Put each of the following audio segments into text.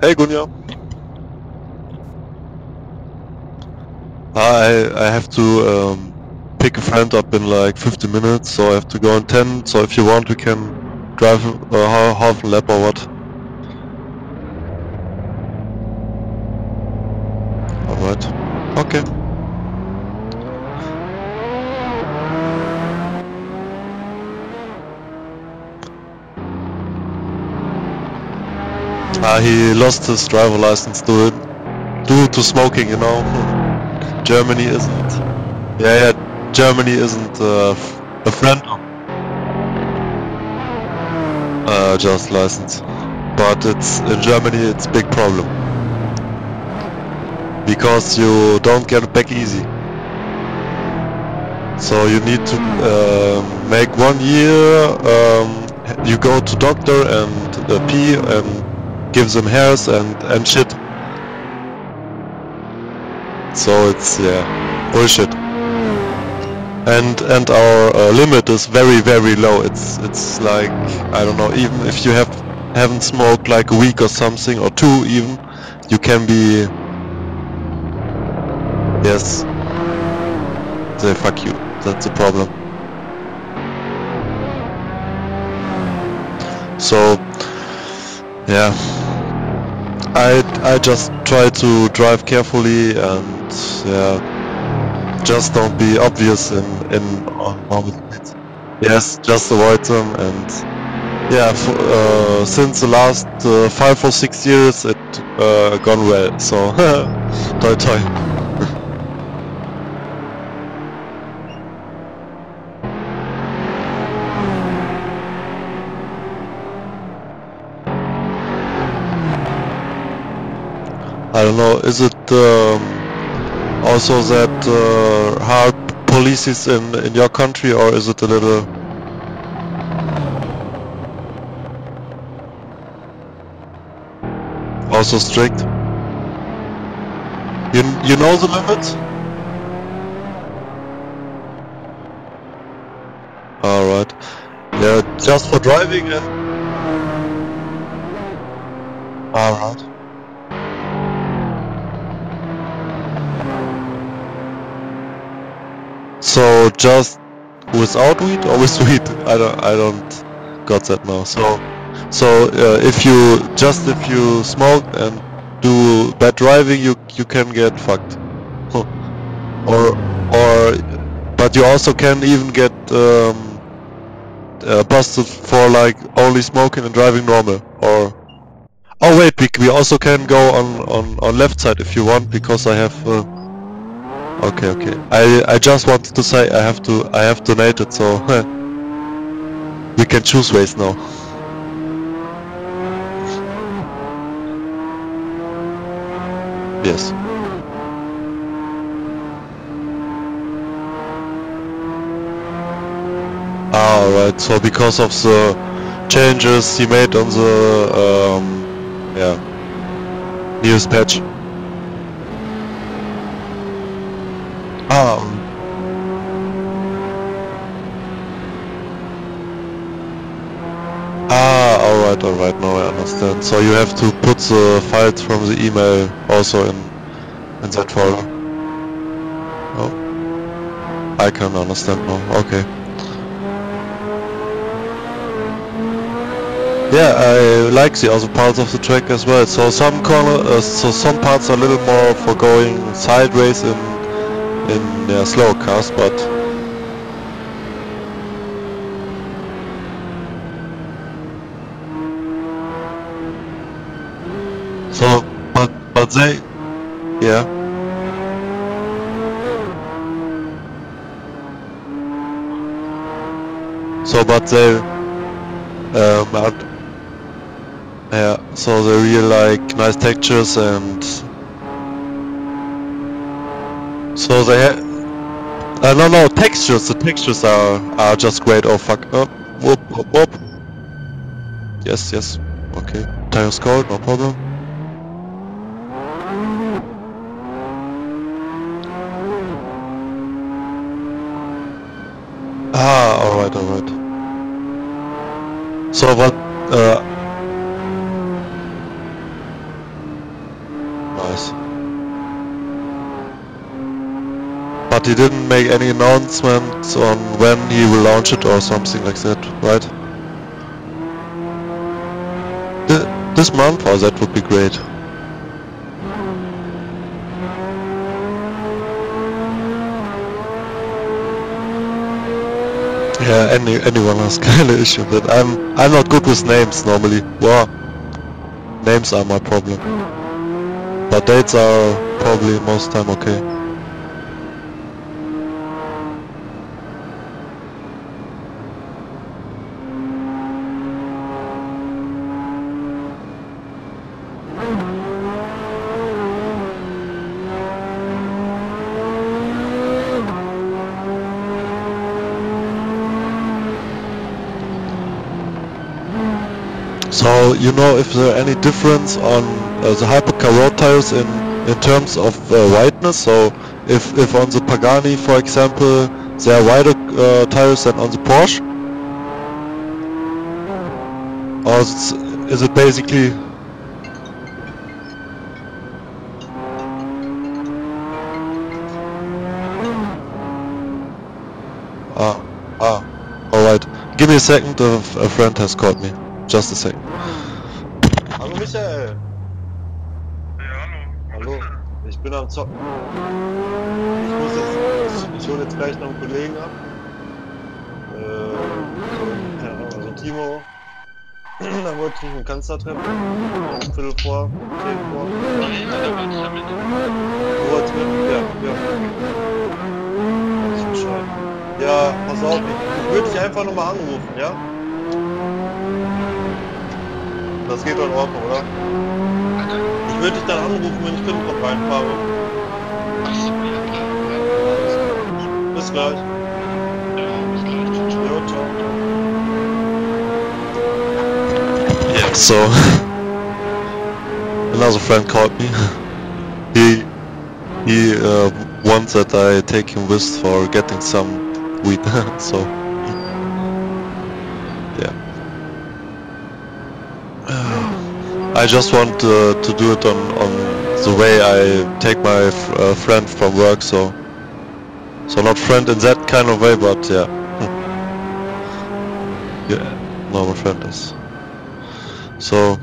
Hey Gunja. I have to pick a friend up in like 50 minutes, so I have to go in 10. So if you want, we can drive half a lap or what. Alright. Okay. He lost his driver license due to smoking, you know. Germany isn't. Yeah, Germany isn't a friend of just license, but it's in Germany it's big problem because you don't get it back easy. So you need to make 1 year. You go to doctor and pee and give them hairs and shit. So it's bullshit. And our limit is very low. It's like, I don't know, even if you haven't smoked like a week or something, or 2 even, you can be, yes, they fuck you. That's the problem. So yeah, I just try to drive carefully and just don't be obvious on normal streets. Yes, just avoid them. And since the last 5 or 6 years it gone well. So toi toi. I don't know, is it also that hard police is in your country, or is it a little also strict? You know the limits? Alright. Yeah, just for driving and... Alright. So just without weed or with weed? I don't got that now. So if you smoke and do bad driving, you can get fucked. or but you also can even get busted for like only smoking and driving normal. Or oh wait, we also can go on left side if you want, because I have. Okay. I just wanted to say I have donated, so we can choose ways now. Yes. Alright, so because of the changes he made on the news patch. Alright, now I understand. So you have to put the files from the email also in that folder. Oh, I can understand now. Okay. Yeah, I like the other parts of the track as well. So some parts are a little more for going sideways in slow cars, but so but they so but they so they really like nice textures, and so they no textures. The textures are just great. Oh fuck! Whoop. Yes. Okay. Tires cold, no problem. Alright. So what? nice. But he didn't make any announcements on when he will launch it or something like that, right? This month? Oh, that would be great. Yeah, anyone has kind of issue with that. I'm not good with names normally. Well, names are my problem. But dates are probably most time okay. So, you know if there any difference on the hypercar road tires in terms of wideness? So, if on the Pagani, for example, there are wider tires than on the Porsche? Or is it basically... Alright. Give me a second, a friend has called me. Just a second. Hallo Michael. Ja, Hallo. Ich bin am Zocken. Ich hole jetzt gleich noch einen Kollegen ab. Keine Ahnung, also Timo. Dann wollte ich mich mit Kanzler treffen. Um Viertel vor, 10 vor. Du wolltest mit? Ja. Weiß ich Bescheid. Ja, pass auf, ich würde dich einfach nochmal anrufen, ja? Das geht doch in Ordnung, oder? Ich würde dich dann anrufen, wenn ich Kundenkorb reinfahre. Achso, ja klar. Bis gleich. Ja, bis gleich. Jo, ciao. Yeah, so... another friend called me. He wants that I take him with for getting some weed, so... yeah. I just want to do it on the way I take my friend from work, so not friend in that kind of way, but yeah. Yeah, normal friend is. So,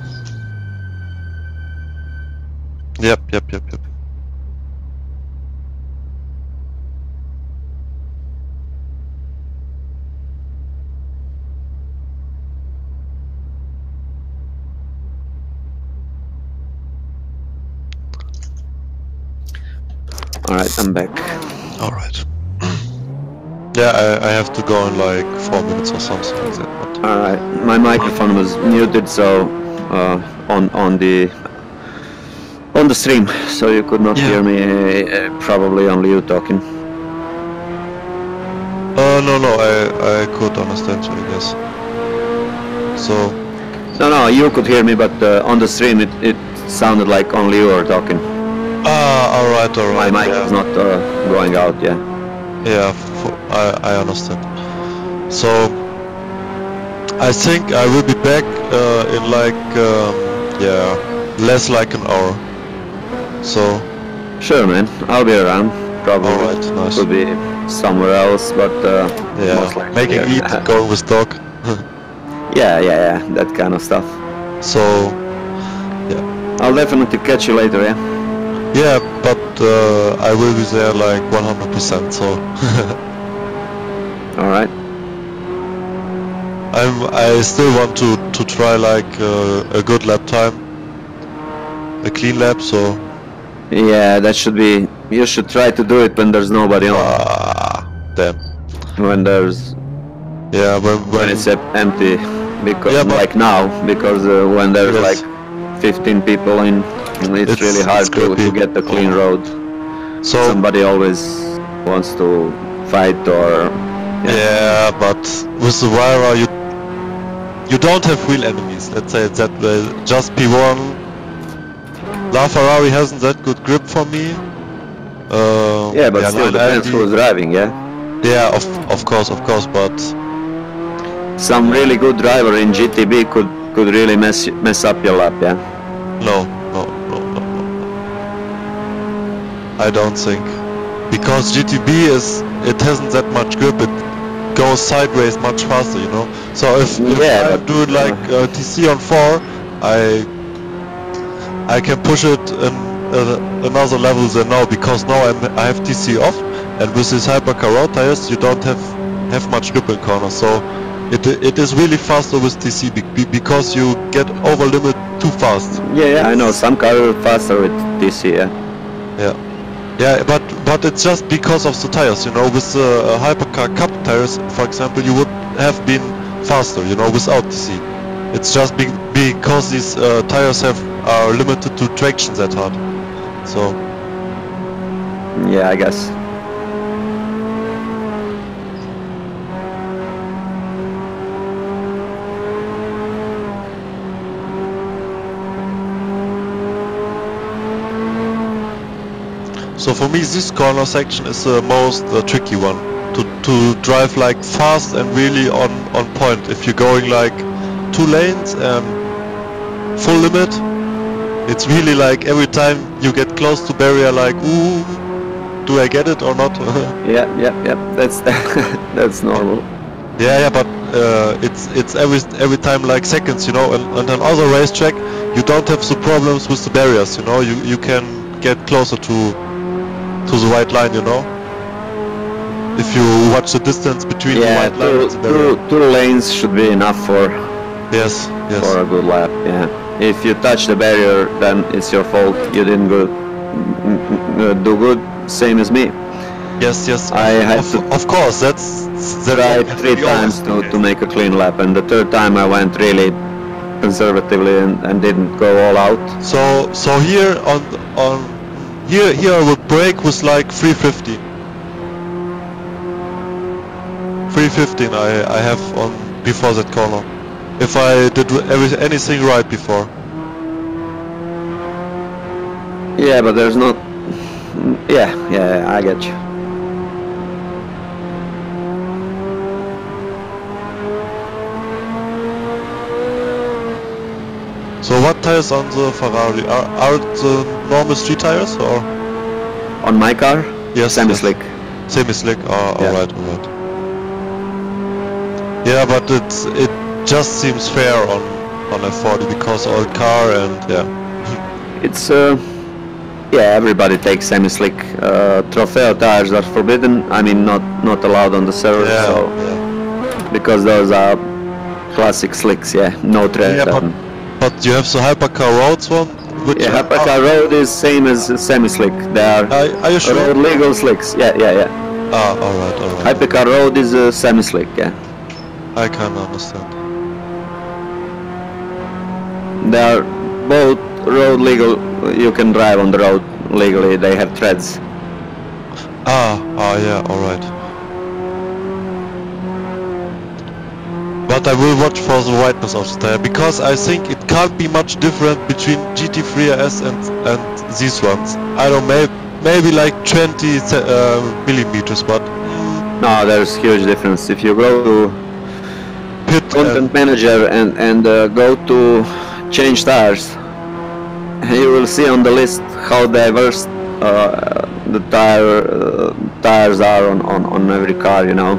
yep. Alright, I'm back. Alright. Yeah, I have to go in like 4 minutes or something like that. But... Alright, my microphone was muted, so on the stream, so you could not hear me. Probably only you talking. No, I could understand you, I guess. So... No, you could hear me, but on the stream it sounded like only you were talking. Alright. My mic is not going out, yeah. Yeah, I understand. So, I think I will be back in like, less like an hour. So... Sure, man, I'll be around. Probably. Alright, nice. Could be somewhere else, but most likely making here. eat, going with dog. yeah, that kind of stuff. So, yeah. I'll definitely catch you later, yeah? Yeah, but I will be there like 100%, so... Alright. I still want to try like a good lap time. A clean lap, so... Yeah, that should be... You should try to do it when there's nobody on. Damn. When there's... Yeah, when it's empty. Because like now, because when there's like 15 people in, it's really hard to get a clean road. So somebody always wants to fight or... Yeah, but with the Wyra you don't have real enemies, let's say it that way. Just P1. LaFerrari hasn't that good grip for me. Yeah, but still depends who's driving, yeah? Yeah, of course, but... Some really good driver in GTB could really mess up your lap, yeah? No. I don't think, because GTB it hasn't that much grip. It goes sideways much faster, you know. So if I do it like TC on 4, I can push it in another level than now, because now I have TC off, and with these hypercar road tires you don't have much grip in corners. So it is really faster with TC because you get over limit too fast. Yeah, I know some cars are faster with TC. Yeah, but it's just because of the tires, you know. With the hypercar cup tires, for example, you would have been faster, you know, without TC. It's just because these tires are limited to traction that hard. So yeah, I guess. So for me, this corner section is the most tricky one to drive like fast and really on point. If you're going like 2 lanes and full limit, it's really like every time you get close to barrier, like, ooh, do I get it or not? Yeah. That's that's normal. Yeah, but it's every time like seconds, you know. And on other racetrack, you don't have the problems with the barriers, you know. You can get closer to the white line, you know. If you watch the distance between the white line and the barrier. Two lanes should be enough for for a good lap. Yeah. If you touch the barrier, then it's your fault. You didn't do good. Same as me. Yes. I had of course. That's tried 3 times to make a clean lap, and the 3rd time I went really conservatively and didn't go all out. So here here I would brake with like 350. 315 I have on before that corner. If I did anything right before. Yeah, but there's not. Yeah, I get you. So what tires on the Ferrari? Are the normal street tires or? On my car? Yes. Semi-slick. Semi-slick. Oh, yeah. Alright. Yeah, but it just seems fair on a 40 because old car and yeah. It's yeah, everybody takes semi-slick. Trofeo tires are forbidden. I mean, not allowed on the server. Yeah, so because those are classic slicks. Yeah, no tread. Yeah, but you have the hypercar roads one. Yeah, hypercar road is same as semi-slick. They are you sure? Road legal slicks. Yeah. Ah, alright. Hypercar road is semi-slick. Yeah. I can understand. They are both road legal. You can drive on the road legally. They have treads. Yeah, alright. But I will watch for the whiteness of the tire, because I think it can't be much different between GT3 RS and these ones. I don't know, maybe like 20 millimeters, but no, there's huge difference. If you go to content manager and go to change tires, you will see on the list how diverse the tires are on every car, you know.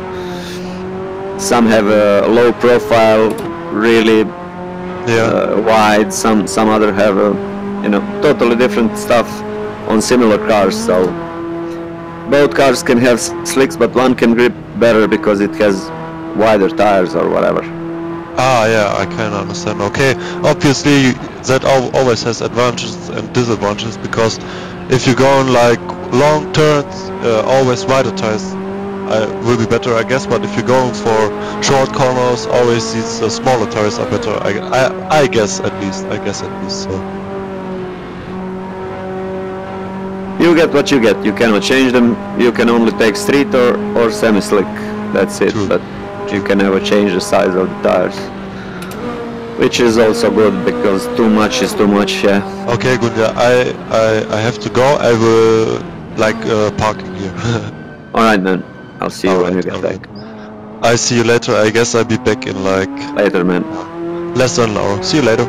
Some have a low profile, really wide. Some other have you know, totally different stuff on similar cars. So both cars can have slicks, but one can grip better because it has wider tires or whatever. Yeah, I can understand. Okay, obviously that always has advantages and disadvantages, because if you go on like long turns, always wider tires will be better, I guess. But if you're going for short corners, always these smaller tires are better. I guess at least. So you get what you get. You cannot change them. You can only take street or semi-slick. That's it. True. But you can never change the size of the tires, which is also good, because too much is too much. Yeah. Okay, good. Yeah, I have to go. I will like parking here. All right then. I'll see you when you get back. I see you later. I guess I'll be back in like later, man. Less than an hour. See you later.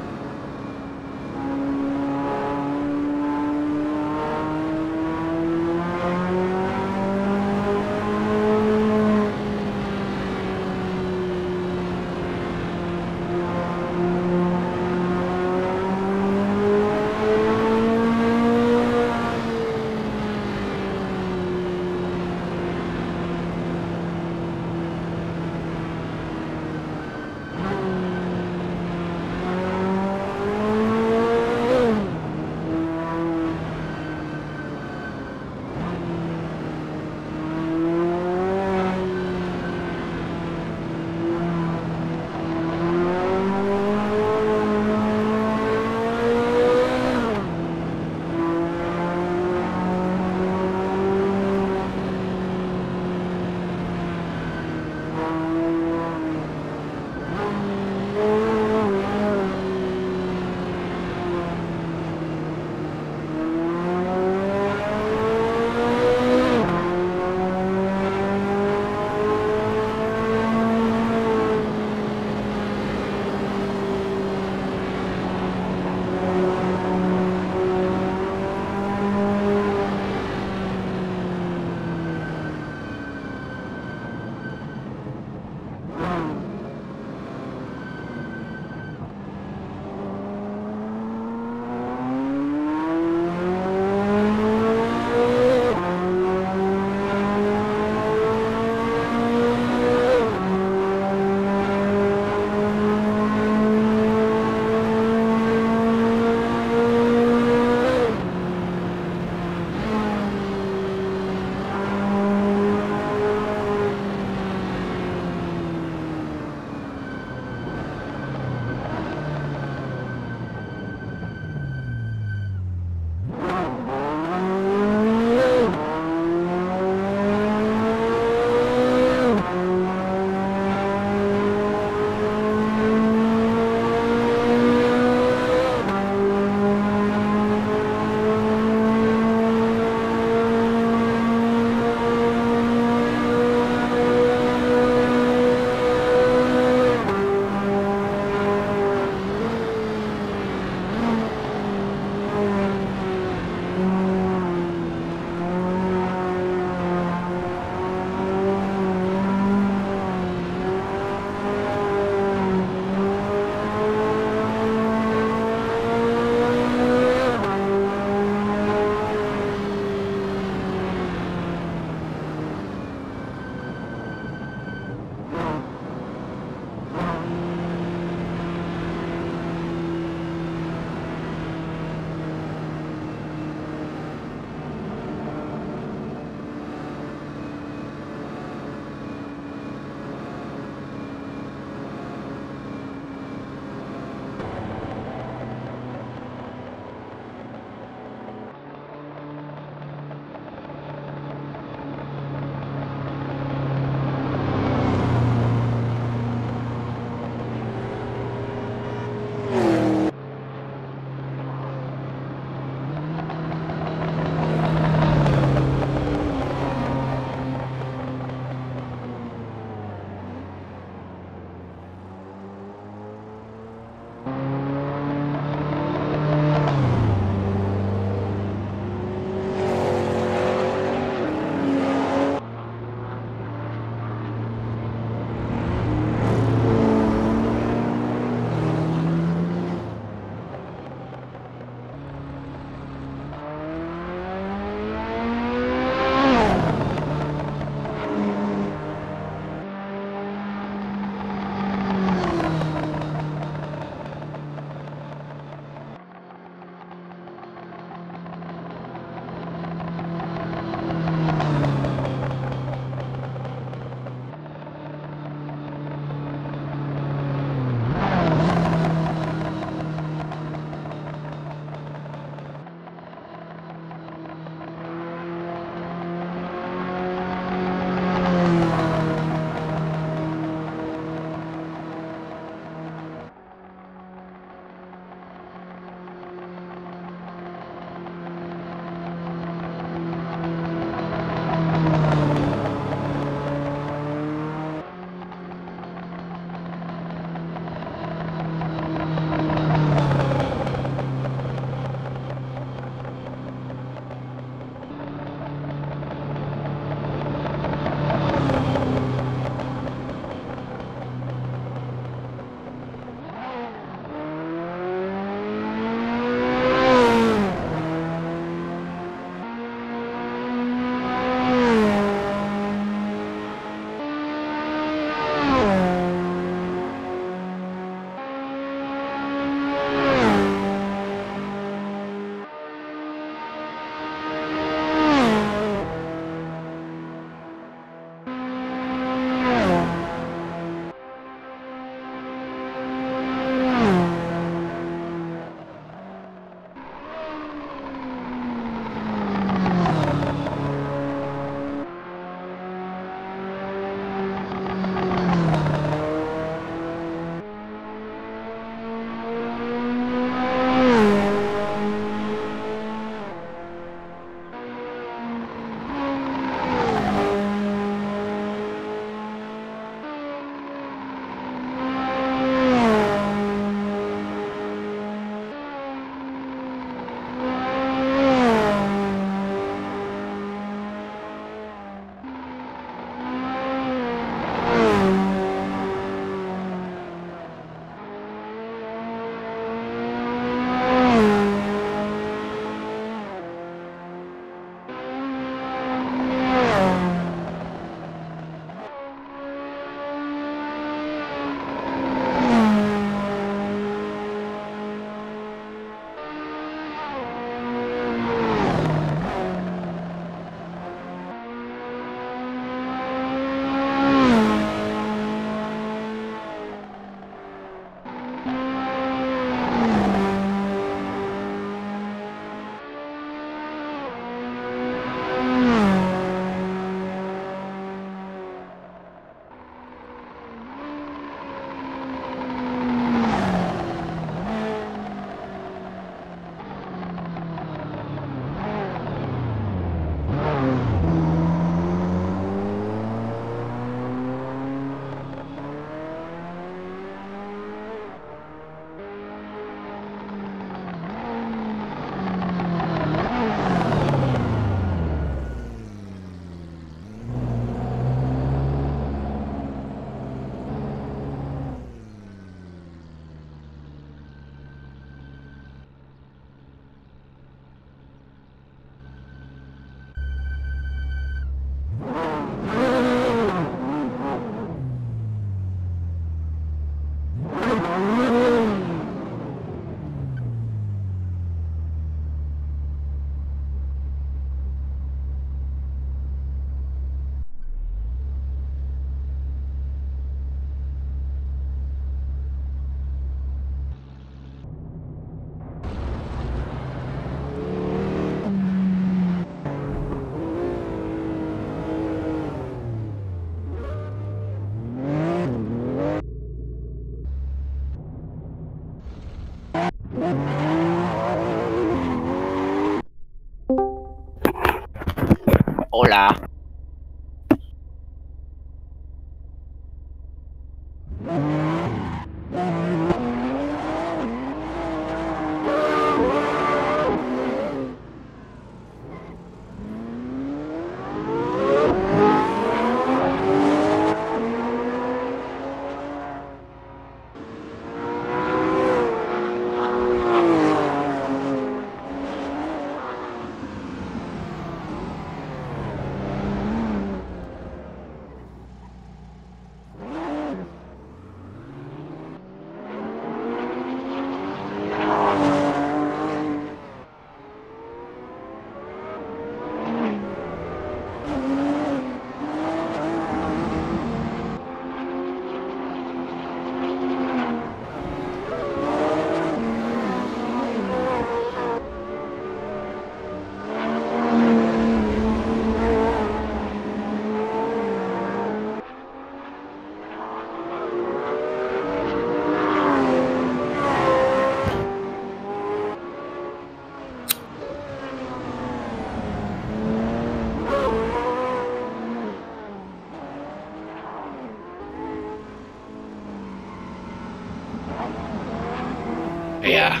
Yeah.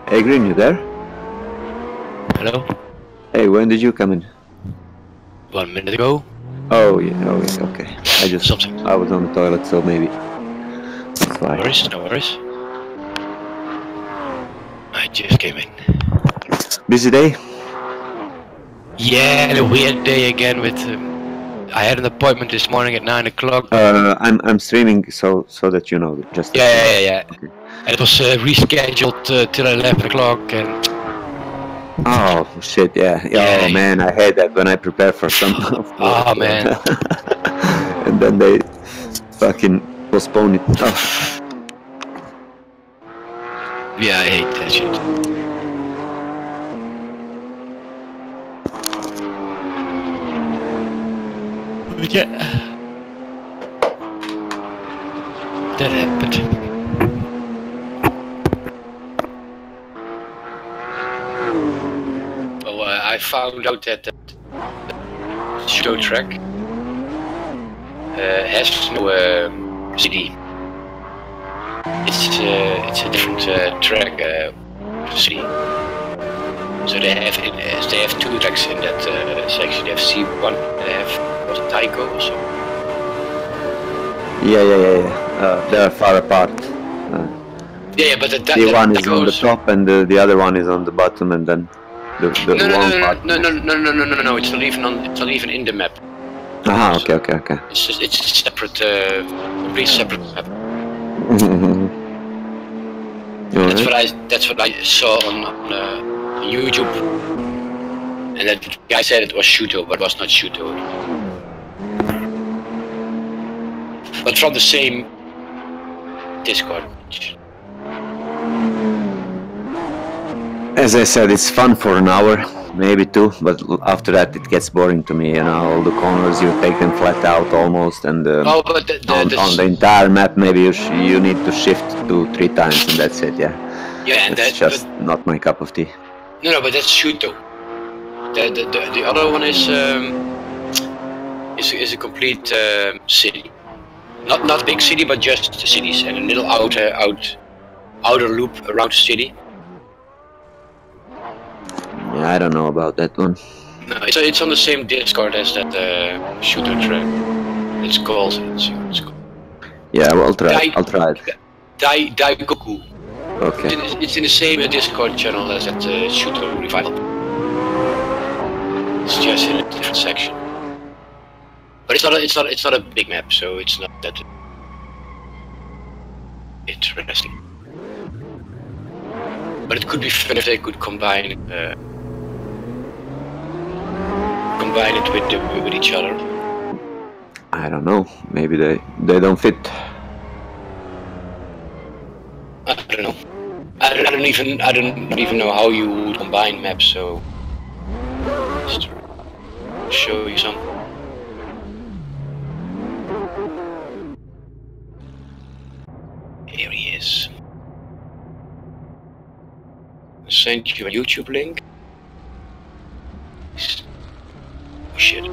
Hey Green, you there? Hello? Hey, when did you come in? 1 minute ago. Oh yeah, okay. Something. I was on the toilet, so maybe that's why. No worries, no worries. I just came in. Busy day? Yeah, and a weird day again with... I had an appointment this morning at 9 o'clock. I'm streaming, so that you know. Just Yeah. Okay. And it was rescheduled till 11 o'clock and... Oh shit! Yeah. Oh man, I hate that when I prepare for something. Oh man. And then they fucking postpone it. Oh. Yeah, I hate that shit. Yeah. That happened. Oh, I found out that the show track has no CD. It's a different track CD. So they have two tracks in that section. They have C1. They have Taiko also. Yeah. They're far apart. Yeah, but the one is on the top and the other one is on the bottom, and then the long part. No. It's not even in the map. Aha, so okay. It's a separate, completely separate map. That's what I saw on YouTube, and that guy said it was Shuto, but it was not Shuto. But from the same Discord. As I said, it's fun for an hour, maybe two, but after that it gets boring to me. You know, all the corners you take them flat out almost, and on the entire map maybe you need to shift 2-3 times, and that's it. Yeah. Yeah, and that's just not my cup of tea. No, but that's Shuto. The other one is a complete city. Not big city, but just cities and a little outer loop around the city. Yeah, I don't know about that one. No, it's on the same Discord as that Shuto track. It's called. Yeah, well, I'll try it. Daikoku. Okay. It's in the same Discord channel as that Shuto revival. It's just in a different section. But it's not a big map, so it's not that interesting. But it could be fun if they could combine it with each other. I don't know. Maybe they don't fit. I don't know. I don't even know how you would combine maps. So just show you some. Here he is. I'll send you a YouTube link. Oh shit.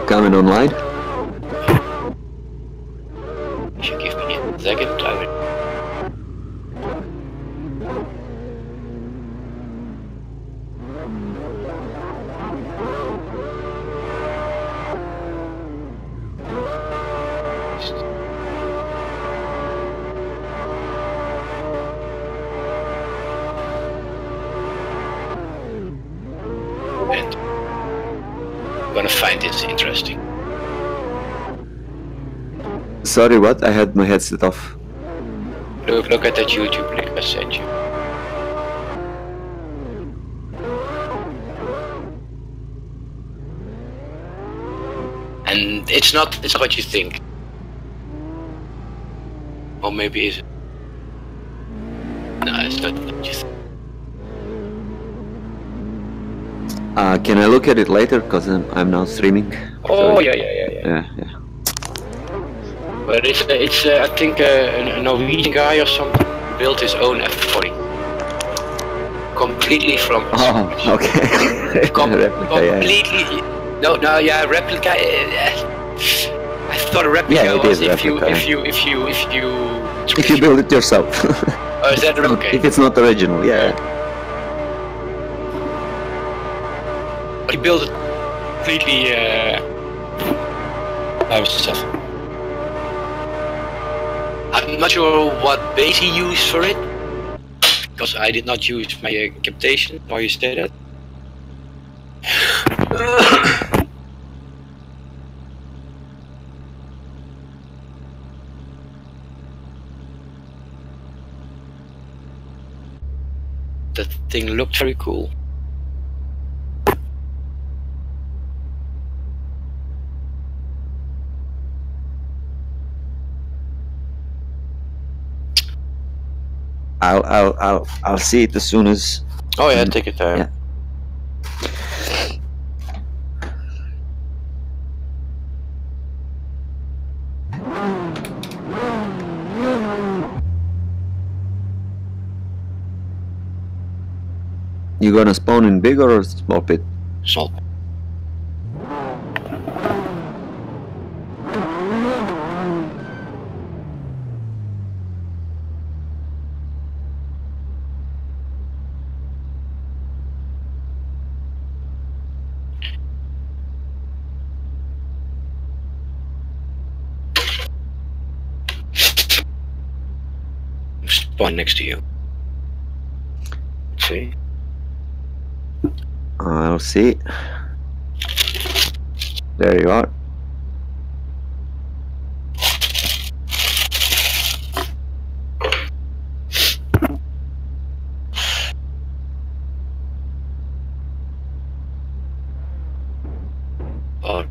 Coming online? If you give me a second, I will. And I'm gonna find this interesting. Sorry, what? I had my headset off. Look at that YouTube link I sent you. And it's not what you think. Or maybe is it? No, it's not what you think. Can I look at it later? Because I'm now streaming. Oh, so yeah. Yeah. But it's I think a Norwegian guy or something built his own F40. completely from. Oh, okay. Replica, yeah. Completely. No, yeah, replica. I thought a replica Yeah, it was is if you replica. if If you build it yourself. Oh, is that okay? If it's not original, yeah. But you build it completely. By yourself. I'm not sure what base he used for it, because I did not use my capitation while you said that. That thing looked very cool. I'll see it as soon as. Oh yeah, take your time. Yeah. You gonna spawn in big or small pit? Small. Spawn next to you. Let's see. I'll see. There you are. Oh.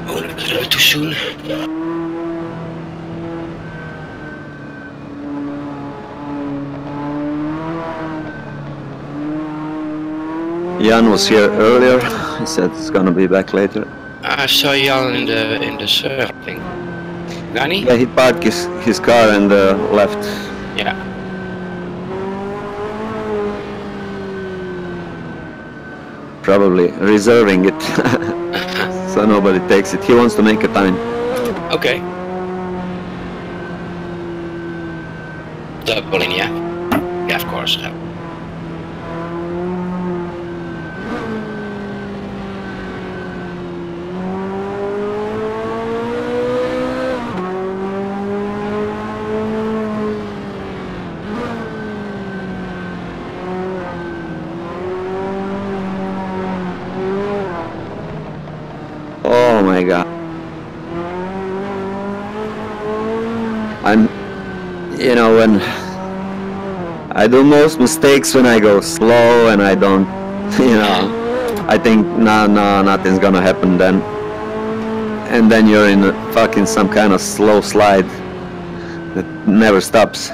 Oh, a little bit too soon. Jan was here earlier. He said he's gonna be back later. I saw Jan in the server thing. Nani? Yeah, he parked his car and left. Yeah. Probably reserving it. So nobody takes it. He wants to make a time. Okay. Doubling, yeah. Yeah, of course. Oh my god. You know, when I do most mistakes when I go slow and I don't, you know, I think no, nothing's gonna happen then. And then you're in fucking some kind of slow slide that never stops.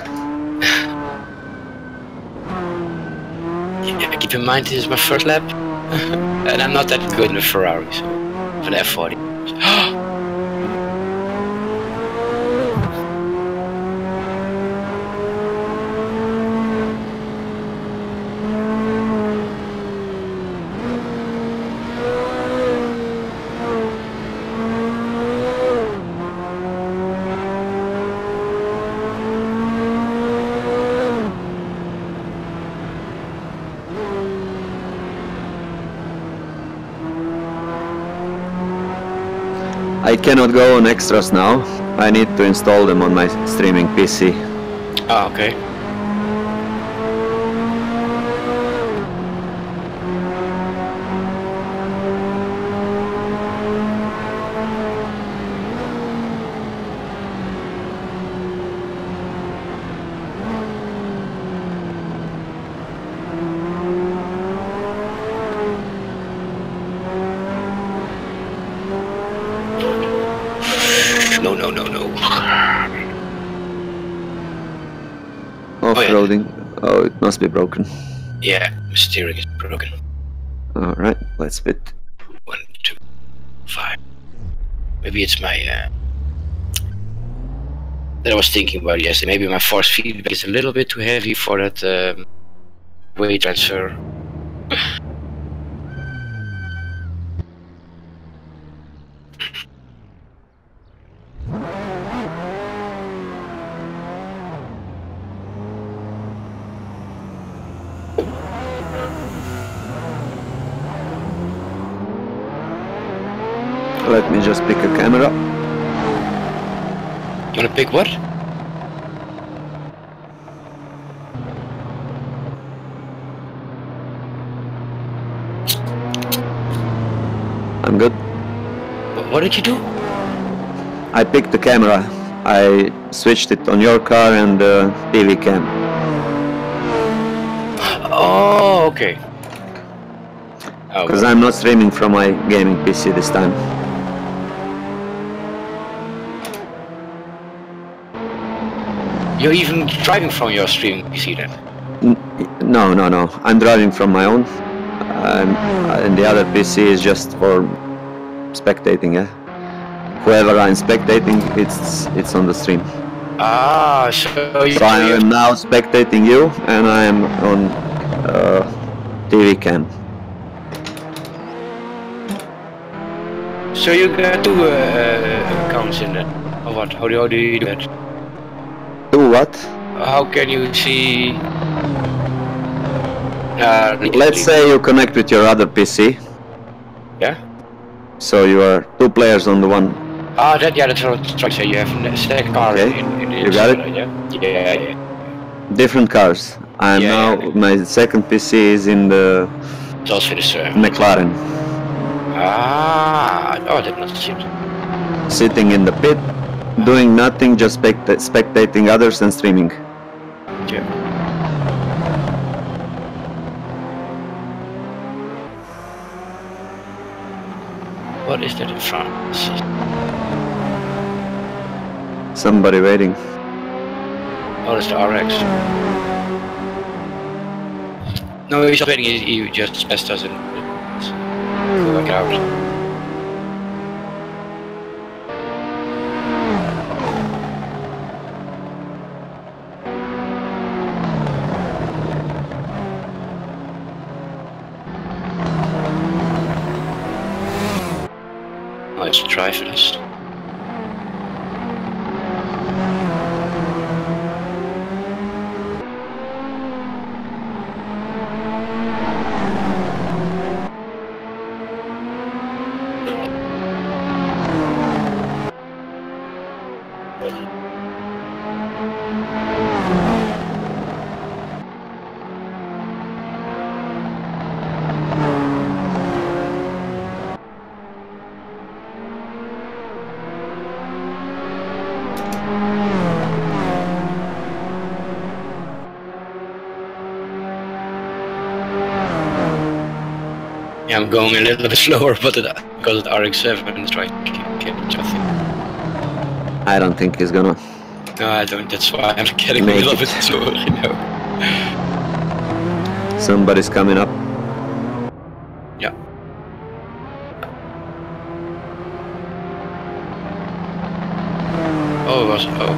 Yeah, keep in mind this is my first lap. And I'm not that good in a Ferrari, so for the F40. I cannot go on extras now. I need to install them on my streaming PC. Oh, okay. Off-roading. Oh, it must be broken. Yeah, the steering is broken. Alright, let's pit. 1, 2, 5. Maybe it's my... that I was thinking about yesterday. Maybe my force feedback is a little bit too heavy for that weight transfer. Let me just pick a camera. You wanna pick what? I'm good. What did you do? I picked the camera. I switched it on your car and TV cam. Oh, okay. Oh, Because I'm not streaming from my gaming PC this time. You're even driving from your streaming PC then? No. I'm driving from my own. And the other PC is just for spectating, yeah? Whoever I'm spectating, it's on the stream. Ah, so I am now spectating you, and I am on TV cam. So you got two accounts in that? Or what? How do you do that? Do what? How can you see... Let's say you connect with your other PC. Yeah? So you are two players on the one. Ah, that's right. So you have a second car Okay. in You got it? Yeah. Different cars. I'm now, my second PC is in the It's also the same. McLaren. Ah, oh, I did not see it. Sitting in the pit, doing nothing, just spectating others and streaming. Yeah. What is that in front? Somebody waiting. Oh, that's the RX. No, he's not waiting, he just best doesn't work out. Let's try for this. Yeah, I'm going a little bit slower, but because of the RX-7 and trying to catch up. I don't think he's gonna. No, I don't. That's why I'm getting a little bit slower, you know. Somebody's coming up. Yeah. Oh, it was. Oh.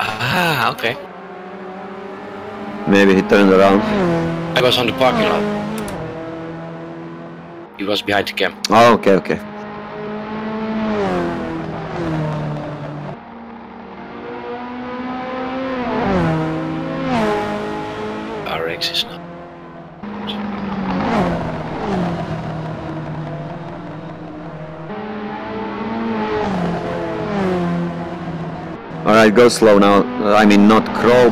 Ah, okay. Maybe he turned around. I was on the parking lot. He was behind the cam. Oh, okay. RX is not. Alright, go slow now. I mean, not crawl.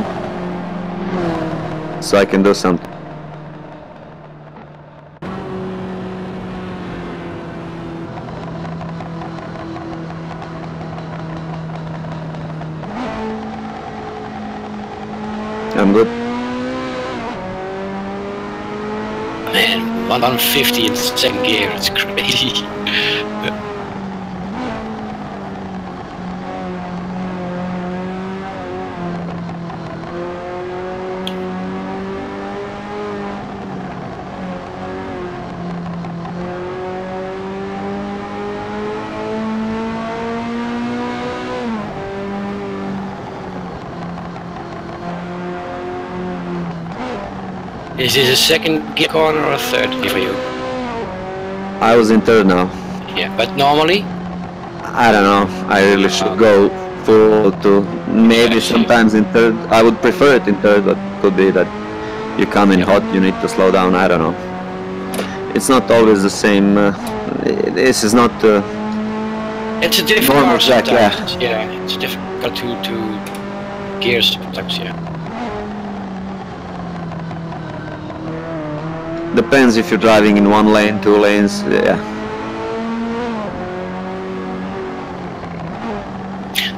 So I can do something. I'm good. Man, 150 in second gear, it's crazy. Is this a second gear corner or a third gear for you? I was in third now. Yeah, but normally? I don't know. I really should go full to maybe sometimes in third. I would prefer it in third, but could be that you come in hot, you need to slow down. I don't know. It's not always the same. This is not. It's a different normal car track, sometimes. Yeah, it's difficult to gears sometimes. Yeah. Depends if you're driving in one lane, two lanes. Yeah.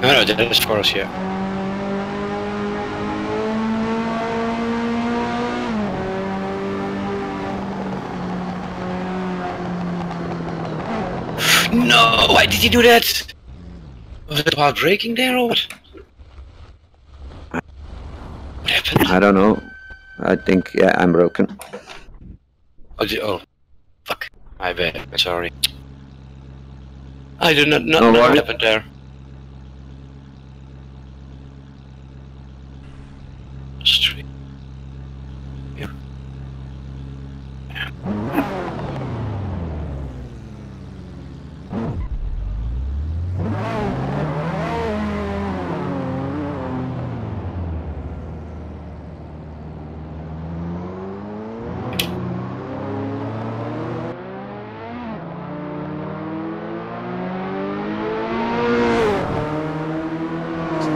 No, that is of course, yeah. No, why did you do that? Was it about braking there or what? What happened? I don't know. I think, yeah, I'm broken. Oh, fuck. My bad, sorry. I do not know No what worries. happened there. Street. Yeah.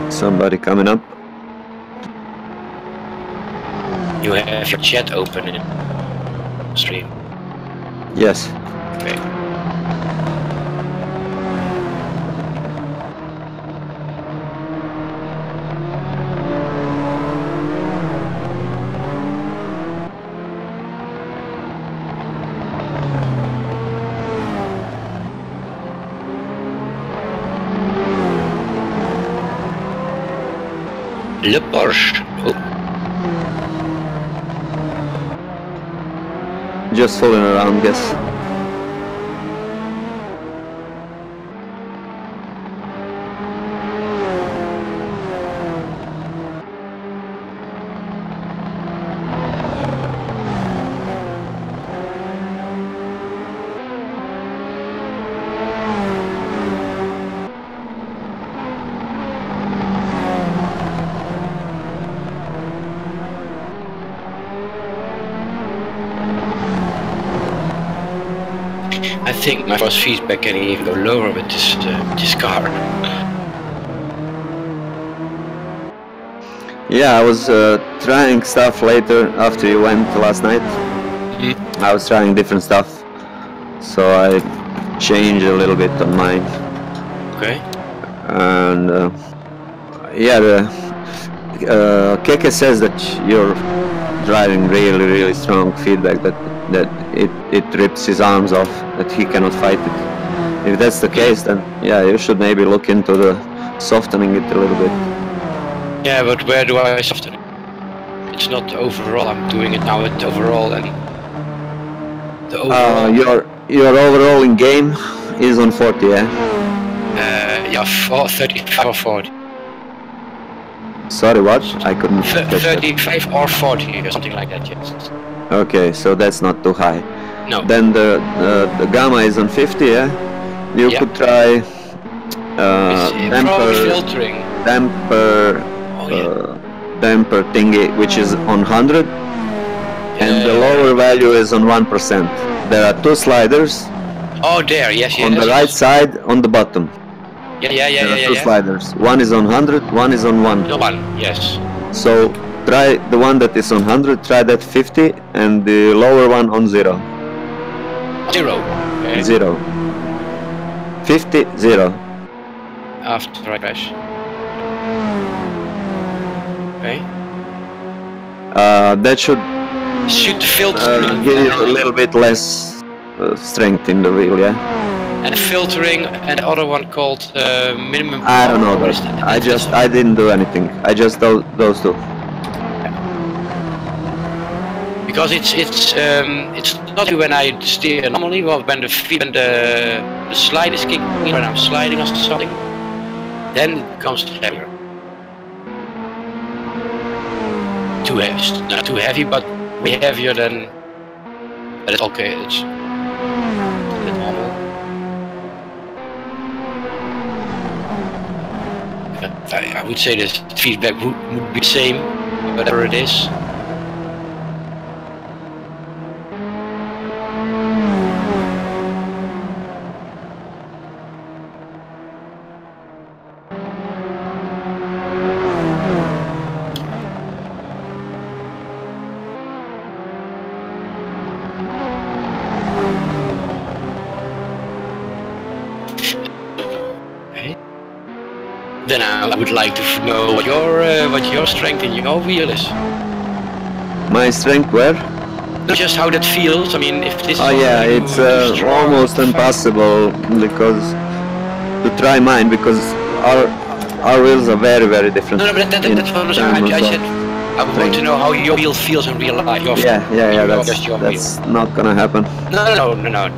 Somebody coming up. You have your chat open in stream. Yes. Okay. Le Porsche. Oh. Just fooling around, guess. I think my first feedback can even go lower with this car. Yeah, I was trying stuff later after you went last night. Mm-hmm. I was trying different stuff, so I changed a little bit on mine. Okay. And yeah, the Keke says that you're driving really strong feedback, that it rips his arms off, that he cannot fight it. If that's the case, then yeah, you should maybe look into the softening it a little bit. Yeah, but where do I soften it? It's not overall. I'm doing it now with overall and the overall. Your overall in game is on 40, yeah? Yeah, 35 or 40. Sorry, what? I couldn't catch that. 35 or 40 or something like that, yes. Okay, so that's not too high. No. Then the gamma is on 50, yeah? You could try probably filtering. Damper thingy, which is on 100, and the lower value is on 1%. There are two sliders. Oh, there, yes. On the right side, on the bottom. Yeah. Two sliders. One is on 100, one is on 1. No one, yes. So try the one that is on 100, try that 50, and the lower one on 0. 0. Okay. 0. 50, 0. After I crash. Okay. That should filter give you a little bit less strength in the wheel, yeah? And filtering, and the other one called minimum. I don't know that. I didn't do anything. I just those two. Because it's not when I steer normally, but when the slide is kicking in, when I'm sliding or something, then it becomes heavier. Too heavy, not too heavy, but be heavier than. But it's okay. It's normal. I would say this feedback would be the same, whatever it is. Then I would like to know what your strength in your wheel is. My strength where? Not just how that feels. I mean, if this. Oh yeah, it's almost impossible because to try mine because our wheels are very different. No, but that's what I said. I want to know how your wheel feels in real life. Yeah. That's not gonna happen. No.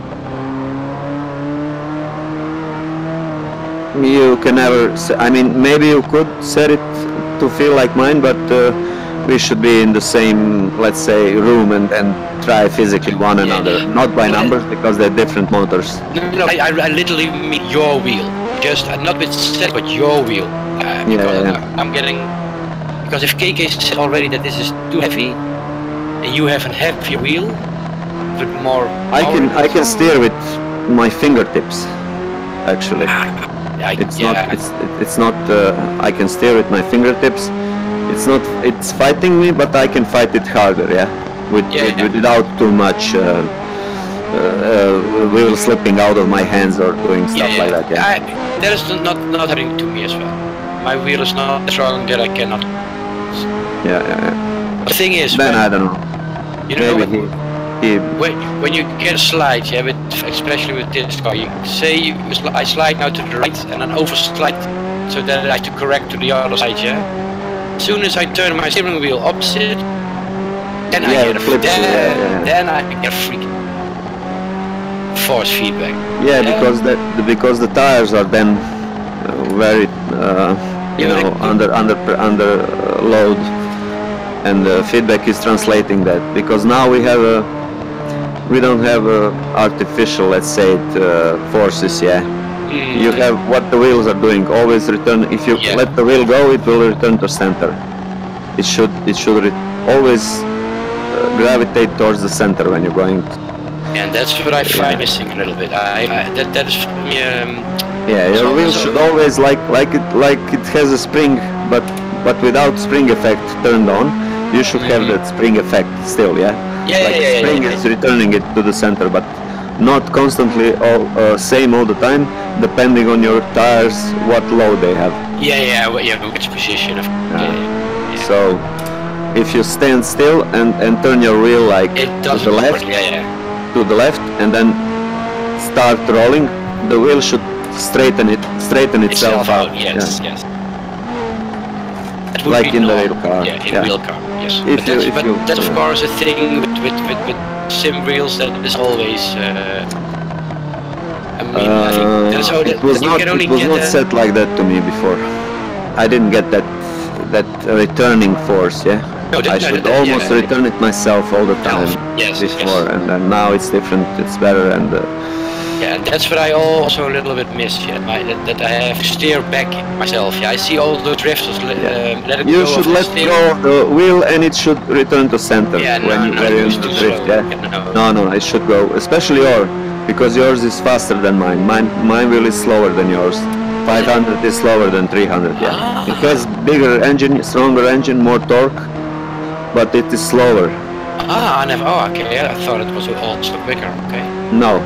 You can never. I mean, maybe you could set it to feel like mine, but we should be in the same, let's say, room and try physically one another, not by numbers because they're different motors. No, I literally mean your wheel, just not with set, but your wheel. I'm getting because if KK said already that this is too heavy, and you have a heavier wheel, with more. I can steer with my fingertips, actually. It's not. I can steer with my fingertips. It's fighting me, but I can fight it harder. Without too much wheel slipping out of my hands or doing stuff like that. That is not happening to me as well. My wheel is not strong that I cannot. Yeah. The thing is, then I don't know. You know, maybe when you get a slide, especially with this car, you say I slide now to the right and then overslide, so that I have to correct to the other side. As soon as I turn my steering wheel opposite, then I get a then I get freaking force feedback. Yeah, because the tires are then very under load, and the feedback is translating that because now we don't have artificial, let's say, forces. You have what the wheels are doing. Always return. If you let the wheel go, it will return to center. It should always gravitate towards the center when you're going. And that's what I find missing a little bit. That is for me. Your wheel should always like it has a spring, but without spring effect turned on. You should have that spring effect still. Spring is returning it to the center, but not constantly same all the time, depending on your tires, what load they have. Which position of. So, if you stand still and turn your wheel like to the left, to the left, and then start rolling, the wheel should straighten itself out. Yes. Like in the real car. Real car. Yes. That's of course a thing with sim wheels that is always. I think that's how it was not set like that to me before. I didn't get that returning force. I should almost return it myself all the time before, and now it's different. It's better and. And that's what I also a little bit miss. That I have to steer back myself. I see all the drifters let it go. You should let go of the wheel and it should return to center when you're in the drift. No, it should go, especially yours, because yours is faster than mine. My wheel is slower than yours. 500 is slower than 300. It has bigger engine, stronger engine, more torque, but it is slower. Okay. I thought it was also quicker. Okay. No.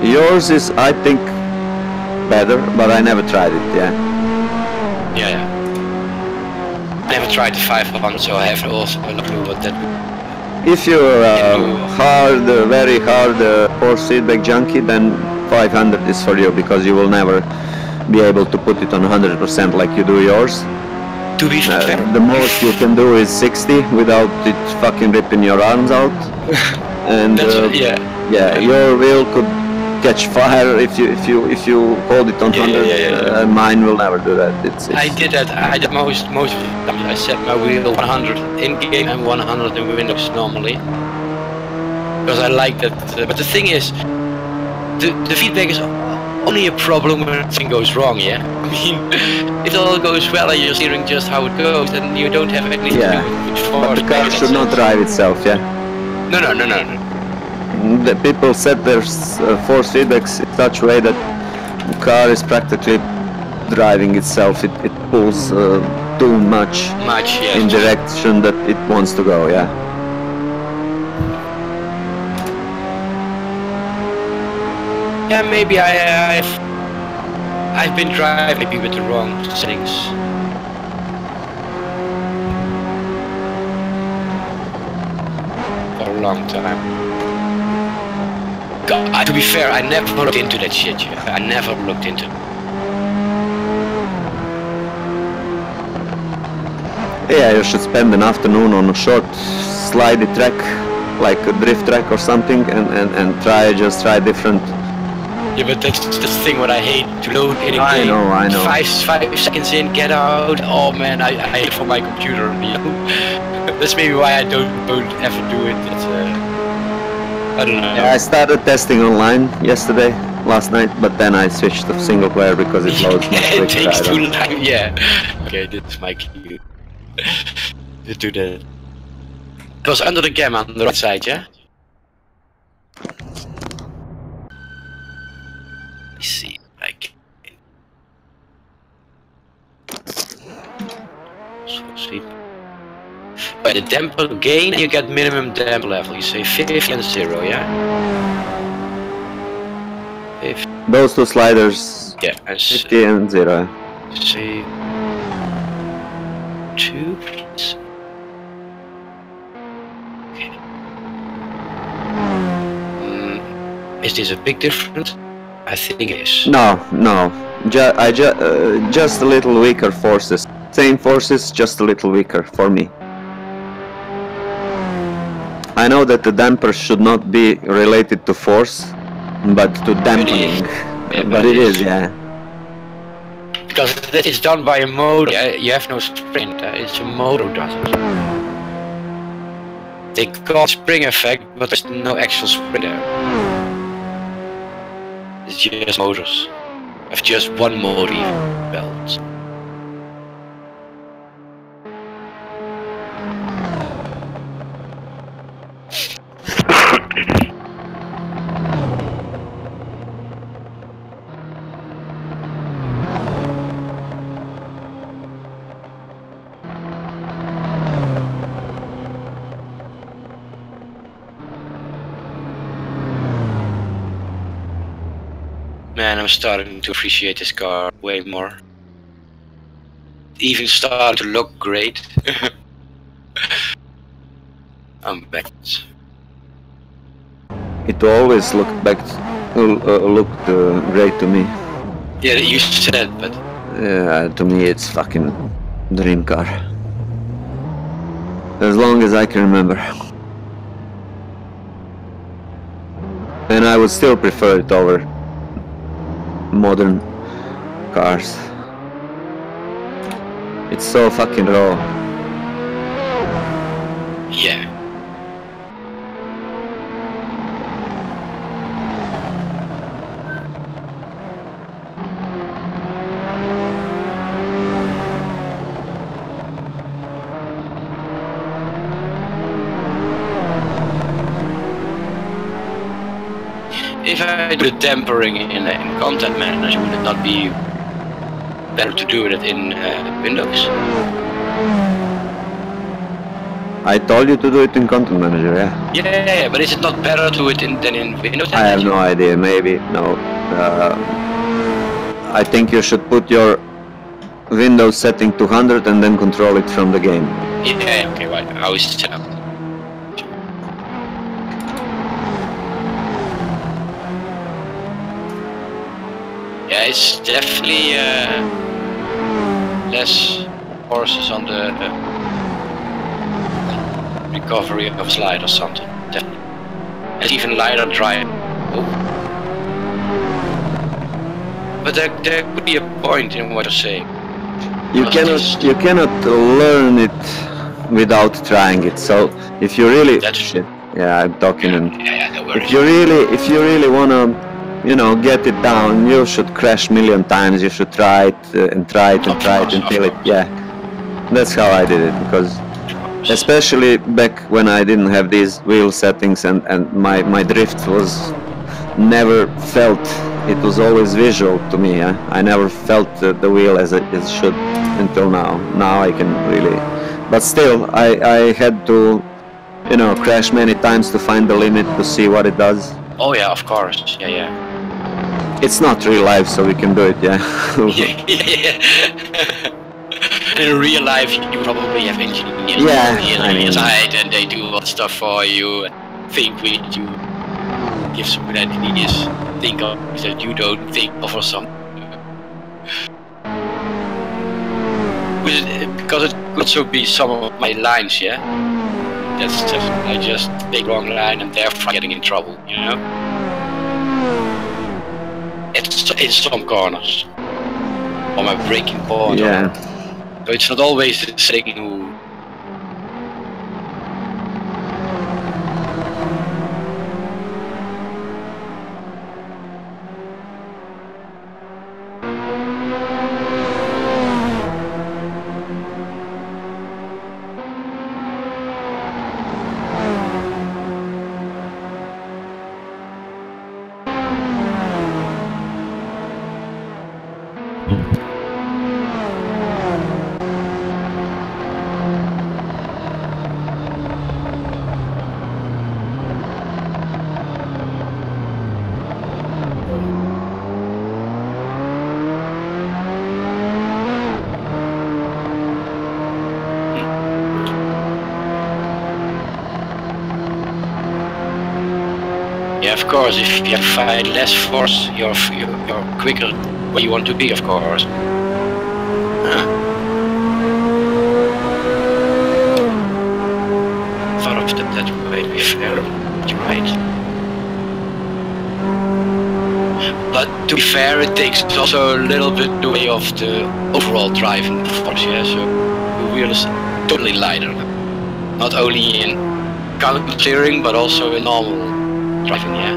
Yours is, I think, better, but I never tried it. I never tried the 5-1, so I have also no clue what that. If you're very hard force feedback junkie, then 500 is for you because you will never be able to put it on 100% like you do yours. To be fair, the most you can do is 60 without it fucking ripping your arms out. And your wheel could catch fire if you hold it on 100. Mine will never do that. It's I did that. I did most of the time. I set my wheel 100 in game and 100 in Windows normally because I like that. But the thing is, the feedback is only a problem when everything goes wrong. Yeah, I mean, it all goes well and you're steering just how it goes, and you don't have anything to do with force. But the car should not drive itself. Yeah. No. The people set their force feedbacks in such a way that the car is practically driving itself. It pulls too much in direction that it wants to go. Yeah. Yeah, maybe I've been driving maybe with the wrong settings. For a long time. God, to be fair, I never looked into that shit. I never looked into it. Yeah, you should spend an afternoon on a short slidey track, like a drift track or something, and try different. Yeah, but that's the thing what I hate, to load in a game. I know. 5 seconds in, get out. Oh man, I hate it for my computer. You know? That's maybe why I don't ever do it. It's, I don't know. Yeah, I started testing online last night, but then I switched to single player because it loads much quicker. It takes too long, yeah. Okay, that's my cue. To do that. It was under the cam on the right side, yeah? Let me see, like... So sweet. By the damper gain, you get minimum damper level. You say 50 and 0, yeah? 50. Those two sliders, yeah, 50 and 0. Say 2, please. Okay. Is this a big difference? I think it is. No. Just a little weaker forces. Same forces, just a little weaker for me. I know that the damper should not be related to force, but to dampening. But it is, yeah. Because that is done by a motor. You have no sprint. It's a motor who does it. They call it spring effect, but there's no actual sprint there. It's just motors. I have just one motor belt. Man, I'm starting to appreciate this car way more. It even started to look great. I'm back. It always looked great to me. Yeah, you said, but... Yeah, to me it's fucking dream car. As long as I can remember. And I would still prefer it over modern cars. It's so fucking raw. Yeah. If I do the tempering in Content Manager, would it not be better to do it in Windows? I told you to do it in Content Manager, yeah. Yeah, but is it not better to do it than in Windows? I have no idea, maybe, no. I think you should put your Windows setting to 100 and then control it from the game. Yeah, okay, right. How is it set up? Yeah, it's definitely less horses on the recovery of slide or something. Definitely. It's even lighter drive. Oh. But there could be a point in what you're saying. You cannot learn it without trying it. So if you really yeah, I'm talking. And if you really wanna, you know, get it down, you should crash million times. You should try it and try it and try it until it. Yeah, that's how I did it, because especially back when I didn't have these wheel settings and my drift was never felt. It was always visual to me. I never felt the wheel as it should until now. Now I can really, but still I had to, you know, crash many times to find the limit to see what it does. Oh yeah, of course. Yeah. It's not real life, so we can do it. Yeah. In real life, you probably have engineers on the side, and they do all the stuff for you. Think with you, give some good ideas. Think of that you don't think of or something. Because it could also be some of my lines, yeah. That's just I just take wrong line and therefore getting in trouble, you know. It's in some corners, or my braking point. Yeah. So it's not always the same who. Yeah, of course, if you find less force, you're quicker where you want to be, of course. Thought of that way to be fair, you're right. But to be fair, it takes also a little bit the way of the overall driving force, yeah, so the wheel is totally lighter. Not only in counter steering, but also in normal driving, yeah.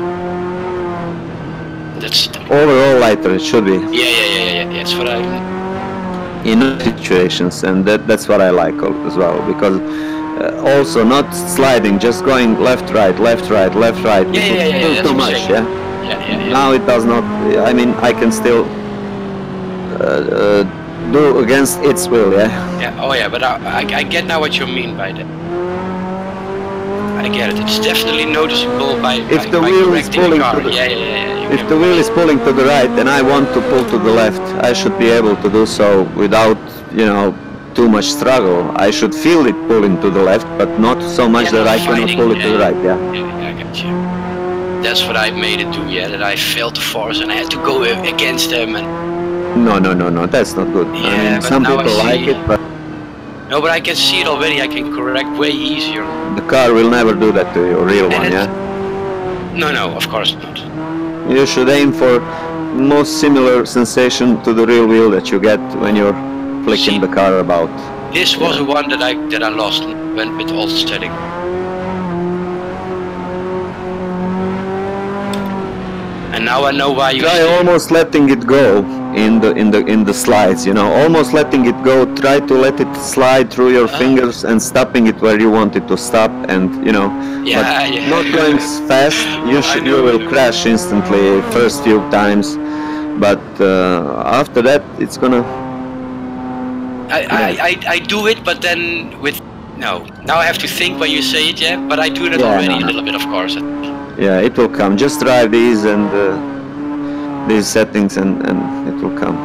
That's overall lighter. It should be. Yeah. That's what I. In situations, and that's what I like as well, because also not sliding, just going left, right, left, right, left, right. Yeah. Too much, yeah. Now it does not. I mean, I can still do against its will, yeah. Yeah. Oh yeah, but I get now what you mean by that. I get it. It's definitely noticeable by if the wheel is pulling to the if the wheel is pulling to the right and I want to pull to the left, I should be able to do so without, you know, too much struggle. I should feel it pulling to the left, but not so much that I cannot pull it to the right. Yeah, I get you. That's what I made it do. Yeah, that I felt the force and I had to go against them. And no, that's not good. Yeah, I mean, some people like it, but. No, but I can see it already, I can correct way easier. The car will never do that to you, a real one, yeah? No, of course not. You should aim for most similar sensation to the real wheel that you get when you're flicking the car about. This was the one that I lost when with all setting. And now I know why you try almost letting it go in the slides, you know, almost letting it go. Try to let it slide through your fingers and stopping it where you want it to stop, and you know, not going fast. You will crash instantly first few times, but after that it's gonna. I do it, but then with now I have to think when you say it, yeah. But I do it already a little bit, of course. Yeah, it will come. Just drive these and these settings, and it will come.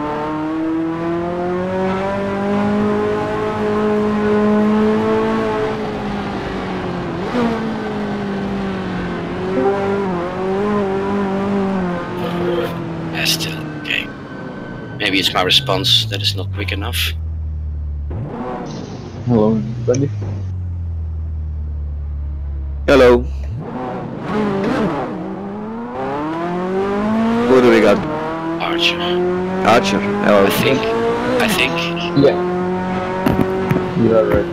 Yeah, still okay. Maybe it's my response that is not quick enough. Hello, everybody. Hello. Who do we got? Archer. Archer. I think. Yeah. You are right.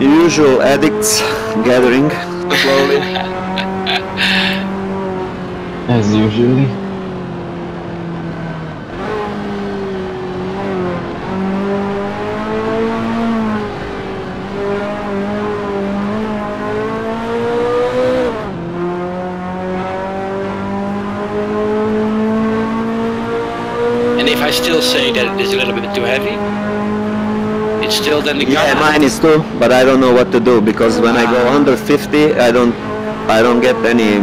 Usual addicts gathering slowly. As usually. And if I still say that it is a little bit too heavy, it's still then the Yeah, mine is too, but I don't know what to do because when I go under 50, I don't get any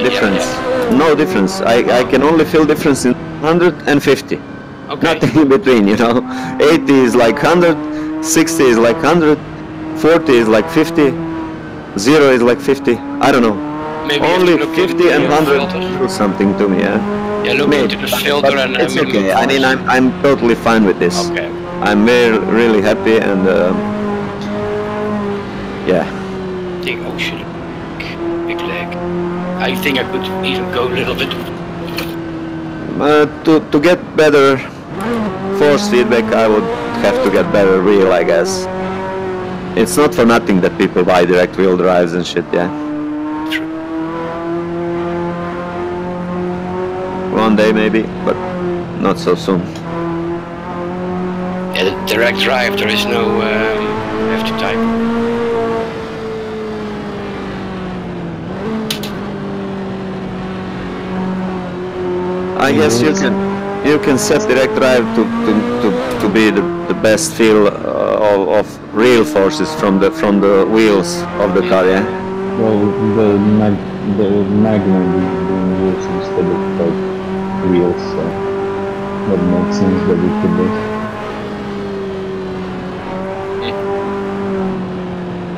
difference. No difference. I can only feel difference in 150. Okay. Nothing in between, you know. 80 is like 100, 60 is like 100, 40 is like 50, 0 is like 50. I don't know. Maybe Only 50 and 100 filter. do something to me, yeah. Yeah, look Maybe. into the filter But and it's minimum okay. I mean, force. I'm totally fine with this. Okay. I'm really happy and yeah. I think, oh shit, big leg. I think I could even go a little bit. To get better force feedback, I would have to get better wheel, I guess. It's not for nothing that people buy direct wheel drives and shit, yeah. True. One day maybe, but not so soon. Yeah, the direct drive, there is no have to type. I guess you can set direct drive to be the best feel of real forces from the wheels of the car, yeah. Well, the magnet is being used instead of like wheels, so that makes sense that we could do.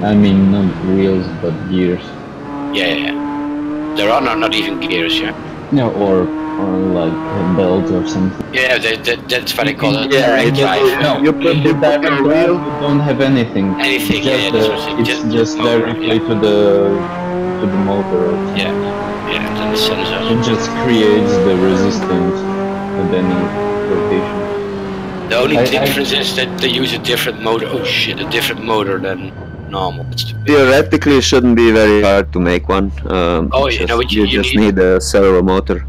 I mean, not wheels, but gears. Yeah. There are not even gears, yeah. No, or like a belt or something. Yeah, that's what I call it. Yeah, direct drive. No, you put the direct your drive, wheel. you don't have anything. Anything, It's yeah, that's what I'm saying. it's just motor, directly yeah. to the motor. Or something. Yeah, then the sensor. It just creates the resistance at any location. The only I- difference is that they use a different motor. Oh shit, a different motor than normal. That's the Theoretically, it shouldn't be very hard to make one. Oh, yeah, no, but you just need- need a servo motor,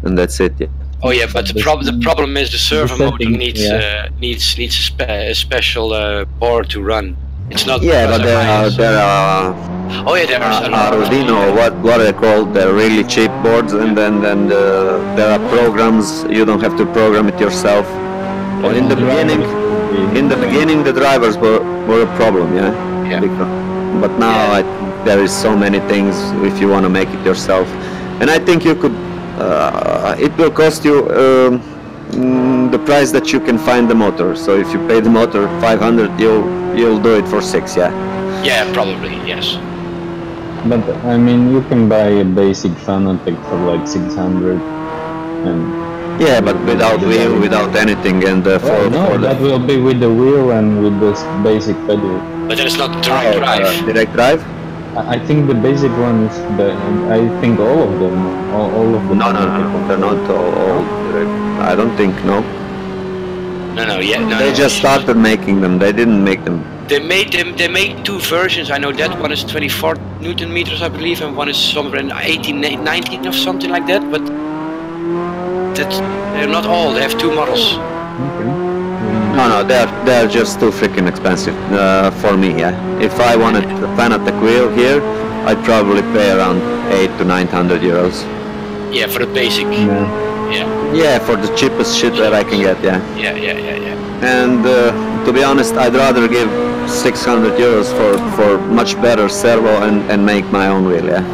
and that's it. Yeah. Oh yeah, but the problem is the servo motor setting, needs yeah. needs a special board to run. It's not. Yeah, plus but or minus. there are Oh yeah, there are. Arduino, what are they called? They're really cheap boards, and then there are programs. You don't have to program it yourself. But in the beginning, the drivers were a problem, yeah. Yeah. But now there is so many things if you want to make it yourself, and I think you could. It will cost you the price that you can find the motor. So if you pay the motor 500, you'll do it for 6, yeah. Yeah, probably yes. But I mean, you can buy a basic Fanatec for like 600, and Yeah, but without wheel, without anything, and no, that will be with the wheel and with this basic pedal. But that is not direct drive. direct drive. I think the basic one is I think all of them, all of them. No, they're not all direct. I don't think no. No, They just started making them. They didn't make them. They made two versions. I know that one is 24 Newton meters, I believe, and one is somewhere in 18, 19 or something like that. But they're not all. They have two models. Okay. No, they're just too freaking expensive for me. Yeah. If I wanted a Fanatec wheel here, I'd probably pay around 800 to 900 euros. Yeah, for the basic. Yeah. Yeah, for the cheapest shit that I can get. Yeah. Yeah. And to be honest, I'd rather give 600 euros for much better servo and make my own wheel. Yeah.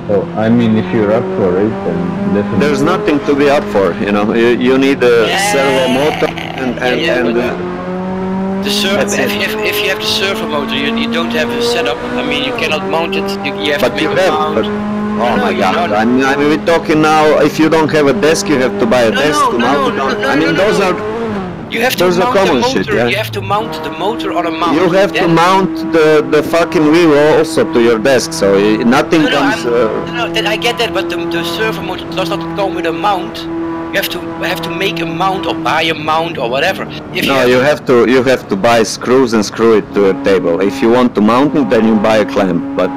So I mean, if you're up for it, then definitely. There's nothing to be up for, you know. You need a servo motor and The servo. That's it. If you have the servo motor, you don't have a setup. I mean, you cannot mount it. You have but to make you a have. mount. Oh my god, I mean we're talking now, if you don't have a desk, you have to buy a desk to mount it on. I mean, those are... You have to Those are mount the common motor. shit, yeah? You have to mount the motor on a mount. You have to mount the fucking wheel also to your desk, so nothing comes... I get that, but the servo motor does not come with a mount. You have to make a mount or buy a mount or whatever. You have to buy screws and screw it to a table. If you want to mount it, then you buy a clamp, but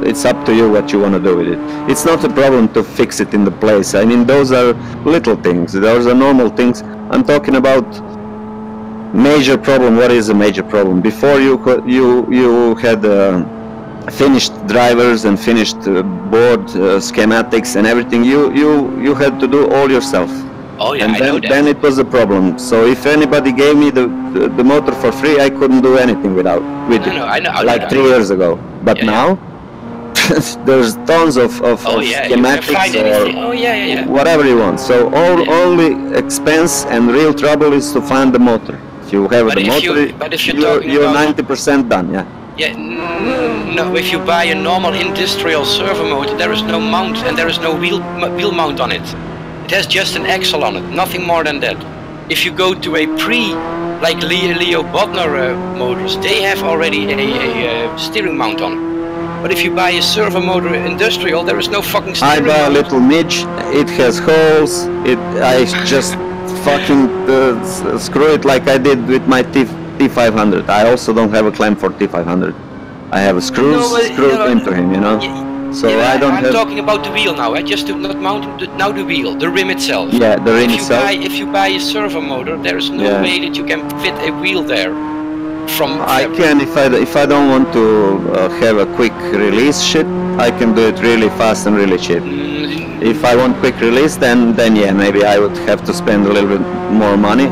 it's up to you what you want to do with it. It's not a problem to fix it in the place. I mean, those are little things. Those are normal things. I'm talking about major problem. What is a major problem? Before you had finished drivers and finished board schematics and everything. You had to do all yourself. Oh yeah, and I know that. Then it was a problem. So if anybody gave me the motor for free, I couldn't do anything with it. I know, like 3 years ago. But now there's tons of schematics or whatever you want. So only expense and real trouble is to find the motor. If you have the motor, you're 90% done. Yeah. Yeah, no, if you buy a normal industrial servo motor, there is no mount and there is no wheel mount on it. It has just an axle on it, nothing more than that. If you go to a like Leo Bodnar motors, they have already a steering mount on it. But if you buy a servo motor industrial, there is no fucking steering mount. I buy a little midge, it has holes, I just fucking screw it like I did with my T500. I also don't have a clamp for T500. I have a screws screwed into him, you know. So I don't have... I'm talking about the wheel now. I just do not mount now the wheel, the rim itself. Yeah, the rim itself. If you buy a servo motor, there is no way that you can fit a wheel there. I can if I don't want to have a quick release shit. I can do it really fast and really cheap. If I want quick release, then yeah, maybe I would have to spend a little bit more money.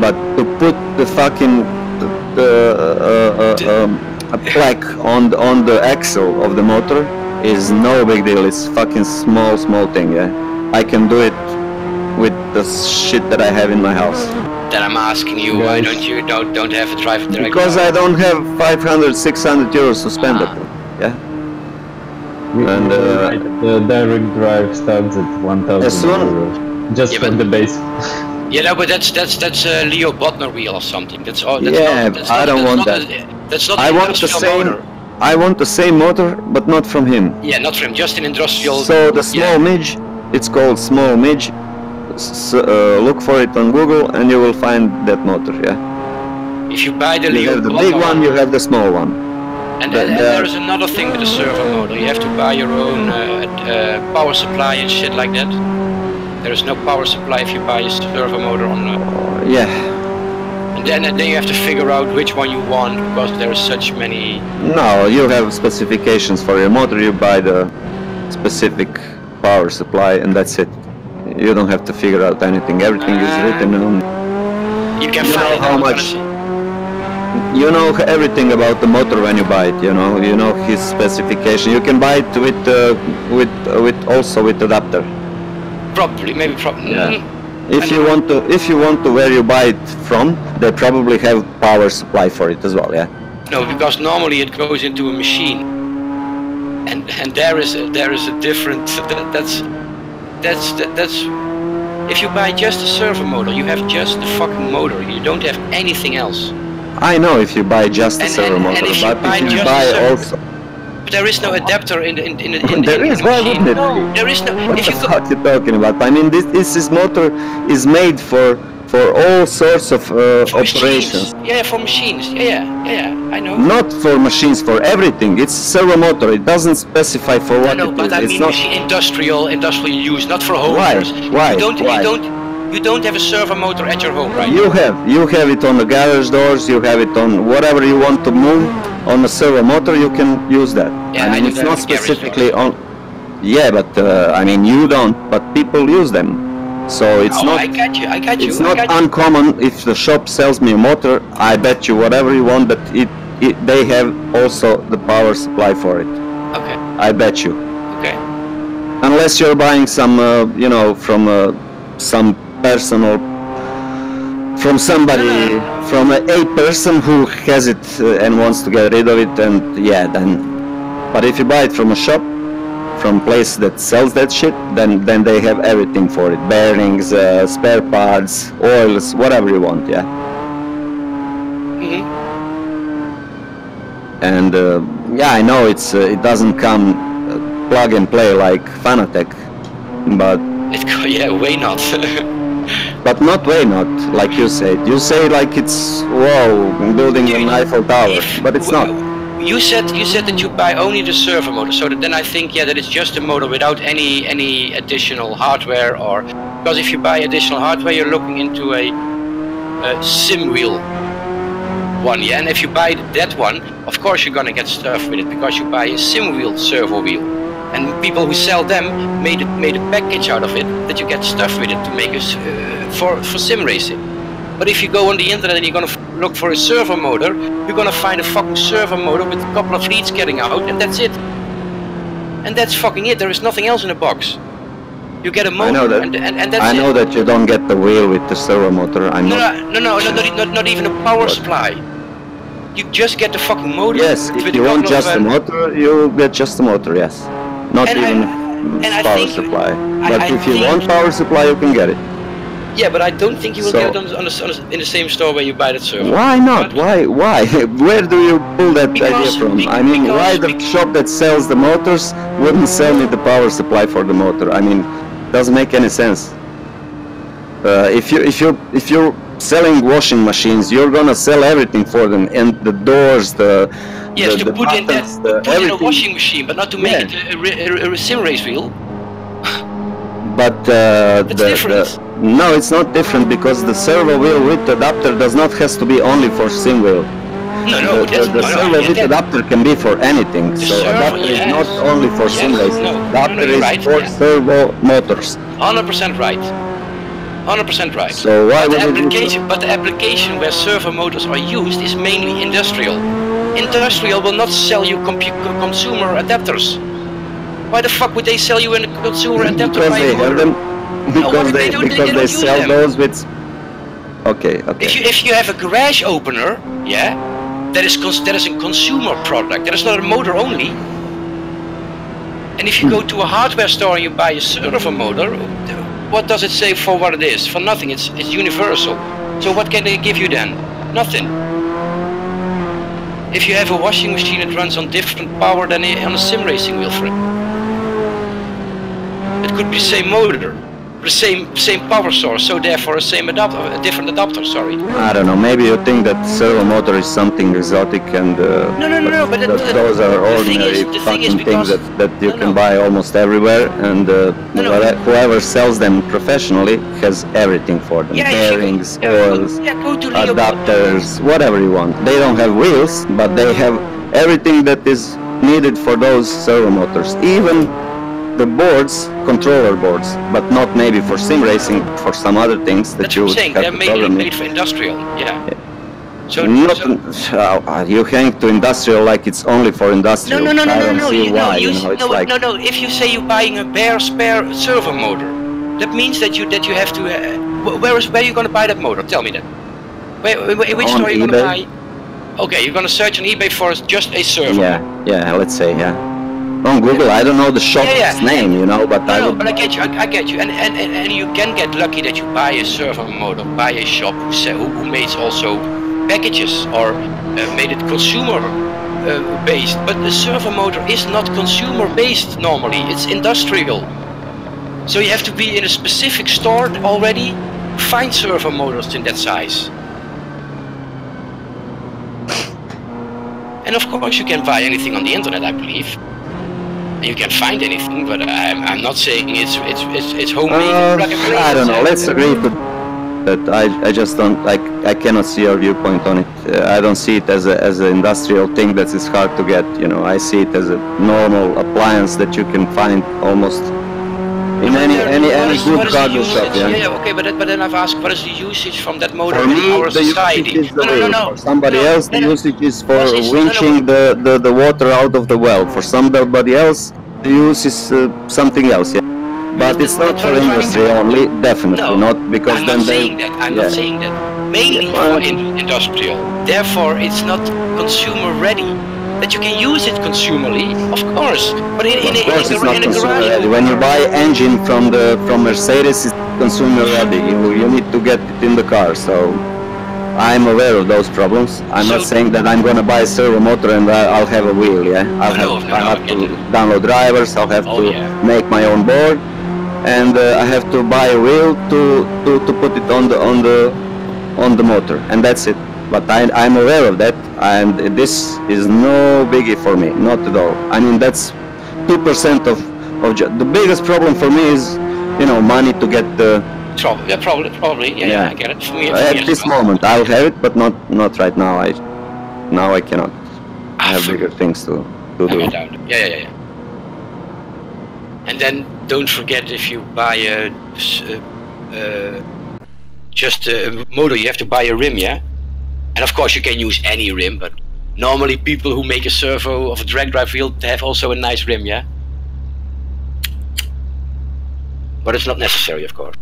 But to put the fucking a plaque on the axle of the motor is no big deal. It's fucking small thing. Yeah, I can do it with the shit that I have in my house. Then I'm asking you, why don't you don't have a drive direct? Because I don't have 500, 600 euros to spend it. Yeah. And the direct drive starts at 1,000 euros. Just for the base. Yeah, no, but that's a Leo Bodnar wheel or something. That's all. I don't want that. That's not. I want the same. Motor. I want the same motor, but not from him. Yeah, not from him. Just an industrial. So the small midge, it's called small midge. Look for it on Google, and you will find that motor. Yeah. If you buy the you Leo have the big one, you have the small one. And there is another thing with the servo motor. You have to buy your own power supply and shit like that. There is no power supply if you buy a servo motor on. Yeah. And then you have to figure out which one you want, because there are such many. No, you have specifications for your motor. You buy the specific power supply, and that's it. You don't have to figure out anything. Everything is written on. You can find how much. You know everything about the motor when you buy it. You know his specification. You can buy it with also with adapter. Probably, maybe. Yeah. If you want to where you buy it from, they probably have power supply for it as well. Yeah. No, because normally it goes into a machine, and there is a different. That's. If you buy just a servo motor, you have just the fucking motor. You don't have anything else. I know if you buy just a servo motor, but if you buy also. But there is no adapter in the there is. Why wouldn't it? No, there is no. What the fuck are you talking about? I mean, this motor is made for all sorts of operations. Yeah, for machines. Yeah, I know. Not for machines, for everything. It's a servo motor. It doesn't specify for what it is. But I mean industrial use, not for home. Why? You don't have a servo motor at your home, right? You have it on the garage doors. You have it on whatever you want to move. On a servo motor, you can use that. Yeah, I mean, it's not specifically on. Yeah, but I mean, you don't. But people use them. So it's not. I got you. It's not uncommon if the shop sells me a motor. I bet you whatever you want, but they have also the power supply for it. Okay. I bet you. Okay. Unless you're buying some, from some person or from somebody, from a person who has it and wants to get rid of it, and yeah, then. But if you buy it from a shop, from place that sells that shit, then they have everything for it: bearings, spare parts, oils, whatever you want. Yeah. And yeah, I know it doesn't come plug and play like Fanatec, but yeah, way not. But not way not, like you said. You say like it's wow, building an Eiffel Tower, but it's not. You said that you buy only the servo motor, so then I think that it's just a motor without any additional hardware, or because if you buy additional hardware, you're looking into a sim wheel one, yeah. And if you buy that one, of course you're gonna get stuff with it because you buy a sim wheel servo wheel. And people who sell them made a package out of it that you get stuff with it to make us for sim racing. But if you go on the internet and you're gonna look for a servo motor, you're gonna find a fucking servo motor with a couple of leads getting out, and that's it. And that's fucking it. There is nothing else in the box. You get a motor, I know that. And that's I know that you don't get the wheel with the servo motor. not even a power supply. You just get the fucking motor. Yes, if you want just the motor, you get just the motor. Yes. Not even power supply. But if you want power supply, you can get it. Yeah, but I don't think you will get it in the same store where you buy that servo. Why not? Why? Where do you pull that idea from? I mean, why the shop that sells the motors wouldn't sell me the power supply for the motor? I mean, doesn't make any sense. If you're selling washing machines, you're gonna sell everything for them, and the doors, yes, to put buttons, in a washing machine, but not to make it a sim race wheel. But no, it's not different because the servo wheel with adapter does not has to be only for sim wheel. No, the servo with adapter can be for anything. So adapter is not only for sim racing. Adapter is for servo motors. 100% right. 100% right. So why would but the application where servo motors are used is mainly industrial. Industrial will not sell you consumer adapters. Why the fuck would they sell you a consumer adapter? Because they have them. Because they sell those with. Okay. If you have a garage opener, yeah, that is a consumer product. That is not a motor only. And if you go to a hardware store and you buy a servo motor, what does it say for what it is? For nothing. It's universal. So what can they give you then? Nothing. If you have a washing machine, it runs on different power than on a sim racing wheel, for it. It could be the same motor, the same power source, so therefore a different adapter. Sorry. I don't know. Maybe you think that servo motor is something exotic, and no. But those are ordinary fucking things that you can buy almost everywhere, and whoever sells them professionally has everything for them: bearings, oils, adapters, whatever you want. They don't have wheels, but they have everything that is needed for those servo motors. Even the boards, controller boards, but not maybe for sim racing, for some other things that you would have to program. They're made for industrial, yeah. So you hang to industrial like it's only for industrial. No. No. If you say you're buying a bare spare servo motor, that means that you have to. Where are you going to buy that motor? Tell me that. Which store are you going to buy? Okay, you're going to search on eBay for just a servo. Yeah. Let's say on Google, I don't know the shop's name, but but I get you, and you can get lucky that you buy a servo motor, buy a shop who makes also packages or made it consumer based. But the servo motor is not consumer based normally; it's industrial. So you have to be in a specific store already to find servo motors in that size. And of course, you can buy anything on the internet, I believe. You can find anything, but I'm not saying it's homemade. I don't know. Let's agree that I just don't. I cannot see your viewpoint on it. I don't see it as an industrial thing that is hard to get. I see it as a normal appliance that you can find almost in any good cargo shop. Yeah, okay, but then I've asked, what is the usage from that motor in our society? No. For somebody else, the usage is for winching the water out of the well. For somebody else, the use is something else. Yeah, but it's not for industry only. Definitely not, because I'm not saying that. Mainly for industrial. Therefore, it's not consumer ready. that you can use it consumerly, of course. But in a consumer garage, ready. When you buy engine from Mercedes, it's consumer ready. You need to get it in the car. So I'm aware of those problems. I'm not saying that I'm gonna buy a servo motor and I'll have a wheel. Yeah, I'll have to download drivers. I'll have to make my own board, and I have to buy a wheel to put it on the motor, and that's it. But I'm aware of that, and this is no biggie for me, not at all. I mean, that's 2% of the biggest problem for me is, money to get the. Probably. Yeah, I get it. For me, at this moment, I'll have it, but not right now. I cannot. I have bigger things to do. Yeah. And then don't forget, if you buy just a motor, you have to buy a rim, yeah. And of course, you can use any rim, but normally people who make a servo of a drag drive wheel have also a nice rim, yeah. But it's not necessary, of course.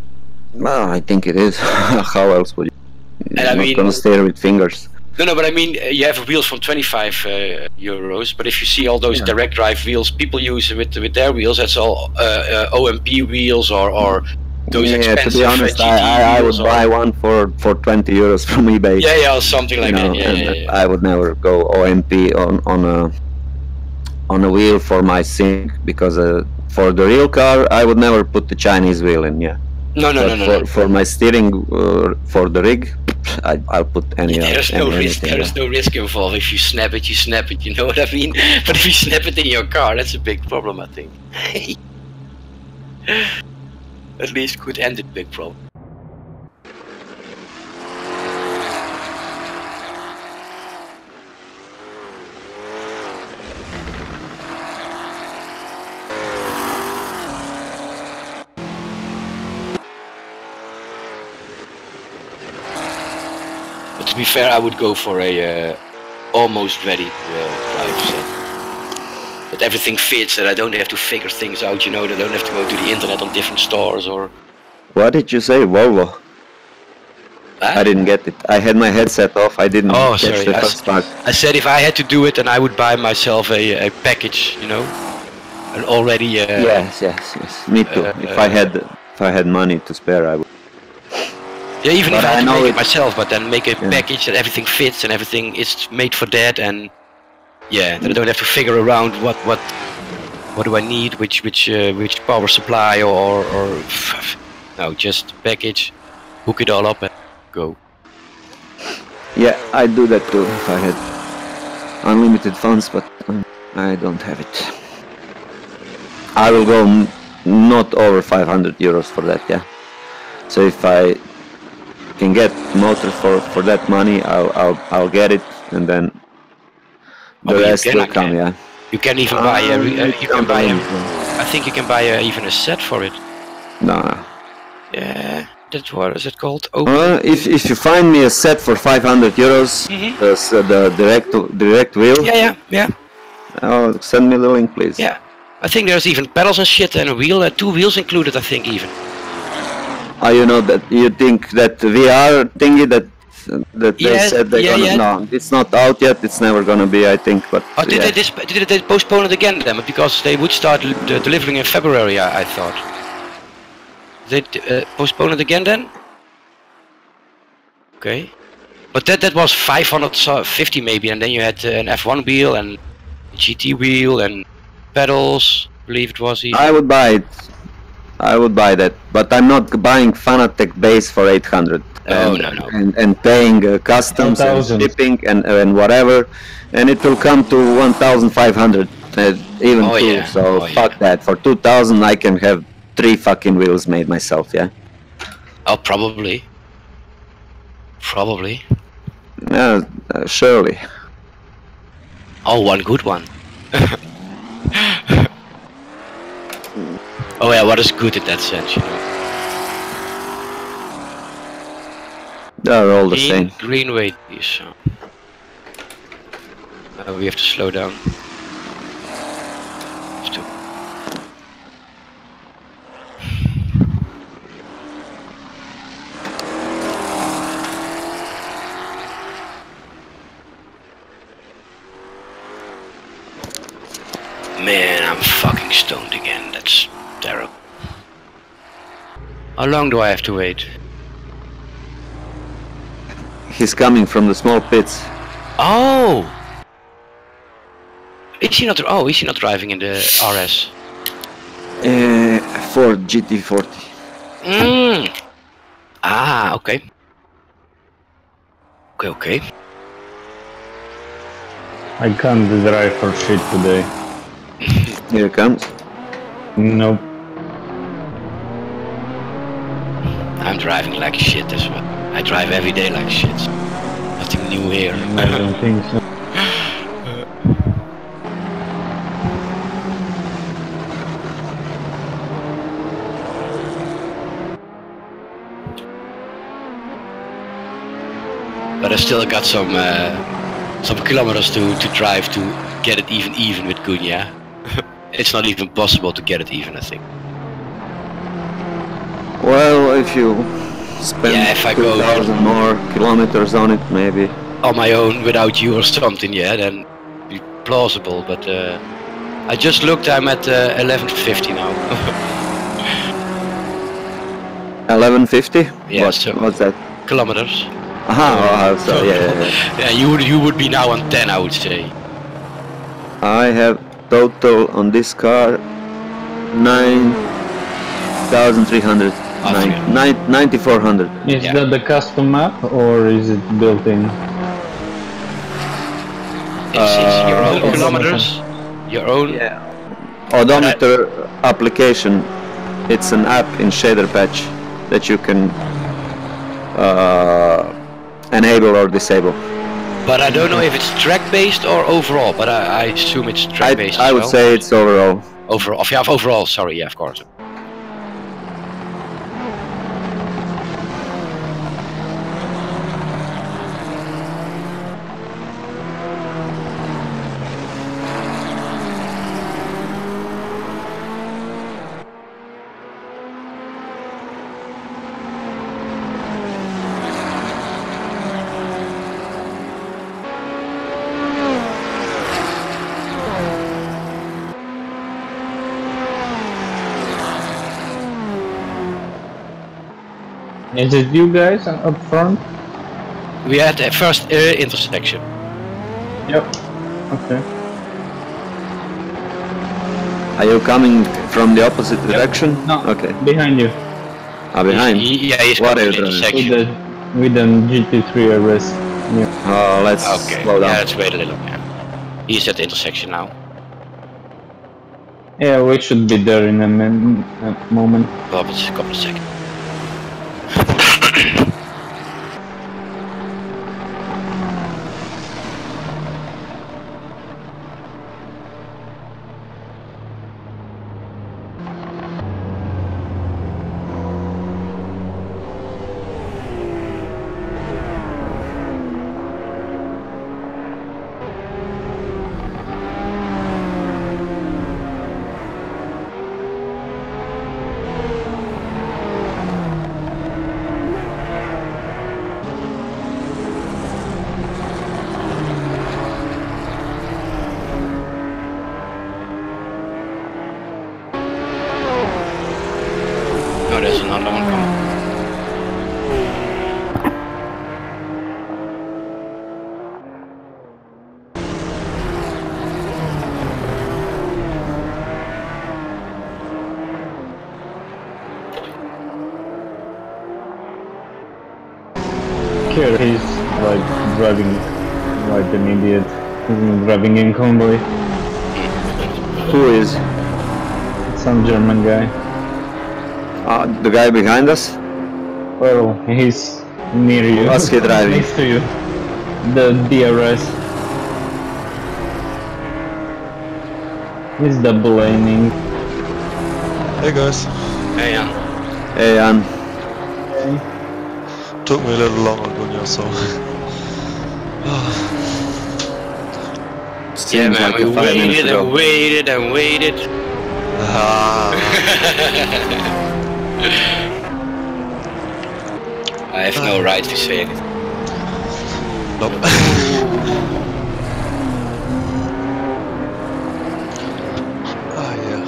Well, I think it is. How else would you? And I'm not gonna steer with fingers. No, but I mean, you have wheels from 25 euros. But if you see all those direct drive wheels people use with their wheels, that's all OMP wheels or those expensive. To be honest, I would buy one for 20 euros from eBay. Yeah, or something like that. Yeah. I would never go OMP on a wheel for my Sync, because for the real car I would never put the Chinese wheel in. Yeah. No. For my steering for the rig, I'll put any. There's no risk. There's no risk involved. If you snap it, you snap it. You know what I mean? But if you snap it in your car, that's a big problem, I think. At least could end a big problem. But to be fair, I would go for a almost ready drive set. That everything fits, that I don't have to figure things out, that I don't have to go to the internet on different stores or... What did you say, Volvo? I didn't get it. I had my headset off, I didn't catch the first part. I said if I had to do it, then I would buy myself a package, an already... Yes, me too. If I had money to spare, I would. Yeah, even if I had to make it myself, but then make a package that everything fits and everything is made for that, and that I don't have to figure around what do I need, which power supply or no, just package, hook it all up and go. Yeah, I'd do that too if I had unlimited funds, but I don't have it. I will go not over 500 euros for that. Yeah. So if I can get motor for that money, I'll get it, and then the rest will come. Yeah. You can even buy I think you can buy even a set for it. No. Yeah. That's what is it called? If you find me a set for 500 euros, the direct wheel. Yeah. Oh, send me the link, please. Yeah. I think there's even pedals and shit and a wheel, 2 wheels included, I think even. That you think that VR thingy that they said they're gonna. No, it's not out yet. It's never gonna be, I think. But did they postpone it again then? Because they would start delivering in February, I thought. Did they postpone it again then? Okay, but that was 550 maybe, and then you had an F1 wheel and a GT wheel and pedals. I believe it was. Even. I would buy it. I would buy that, but I'm not buying Fanatec base for 800 and paying customs and shipping and whatever, and it will come to 1,500 even too. So fuck that. For 2,000 I can have 3 fucking wheels made myself. Yeah. Oh, probably. Yeah, surely. Oh, one good one. Oh yeah, what is good in that sense, They're all the same. Green weight is. We have to slow down. stoned again. That's terrible. How long do I have to wait? He's coming from the small pits. Oh! Is he not? Oh, is he not driving in the RS? Ford GT40. Ah, okay. Okay. I can't drive for shit today. Here it comes. Nope. I'm driving like shit as well. I drive every day like shit. Nothing new here. I don't think so. But I still got some kilometers to drive to get it even with Gunya. It's not even possible to get it even, I think. Well, if you spend if I go 2,000 more kilometers on it, maybe. On my own without you or something, yeah, then it'd be plausible. But I just looked, I'm at 1150 now. 1150? Yeah, what's that? Kilometers. Aha, so yeah. Yeah, you would be now on 10, I would say. I have total on this car 9,300. 9,400. Is that the custom map or is it built in? It's your own kilometers. Your own. Yeah. Odometer application. It's an app in Shader Patch that you can enable or disable. But I don't know if it's track based or overall. But I assume it's track based. I would say it's overall. Overall, yeah, overall. Sorry, yeah, of course. Is it you guys up front? We had the first intersection. Yep. Okay. Are you coming from the opposite direction? No. Okay. Behind you. Behind? He's what coming is to the intersection. With the GT3 RS. Yeah. Oh, let's slow down. Yeah, let's wait a little. Yeah. He's at the intersection now. Yeah, we should be there in a moment. Well, it's a couple of seconds. Oh, there's another one coming. Here he's like driving like an idiot. He's driving in convoy. Who is? Some German guy. The guy behind us? Well, he's near you. What's he driving? Next to you. The DRS. He's double laning. Hey guys. Hey, Jan. Hey, Jan. Took me a little longer, Gunja, so. Yeah, man, like we waited and waited. I have no right to say anything. Nope. Yeah.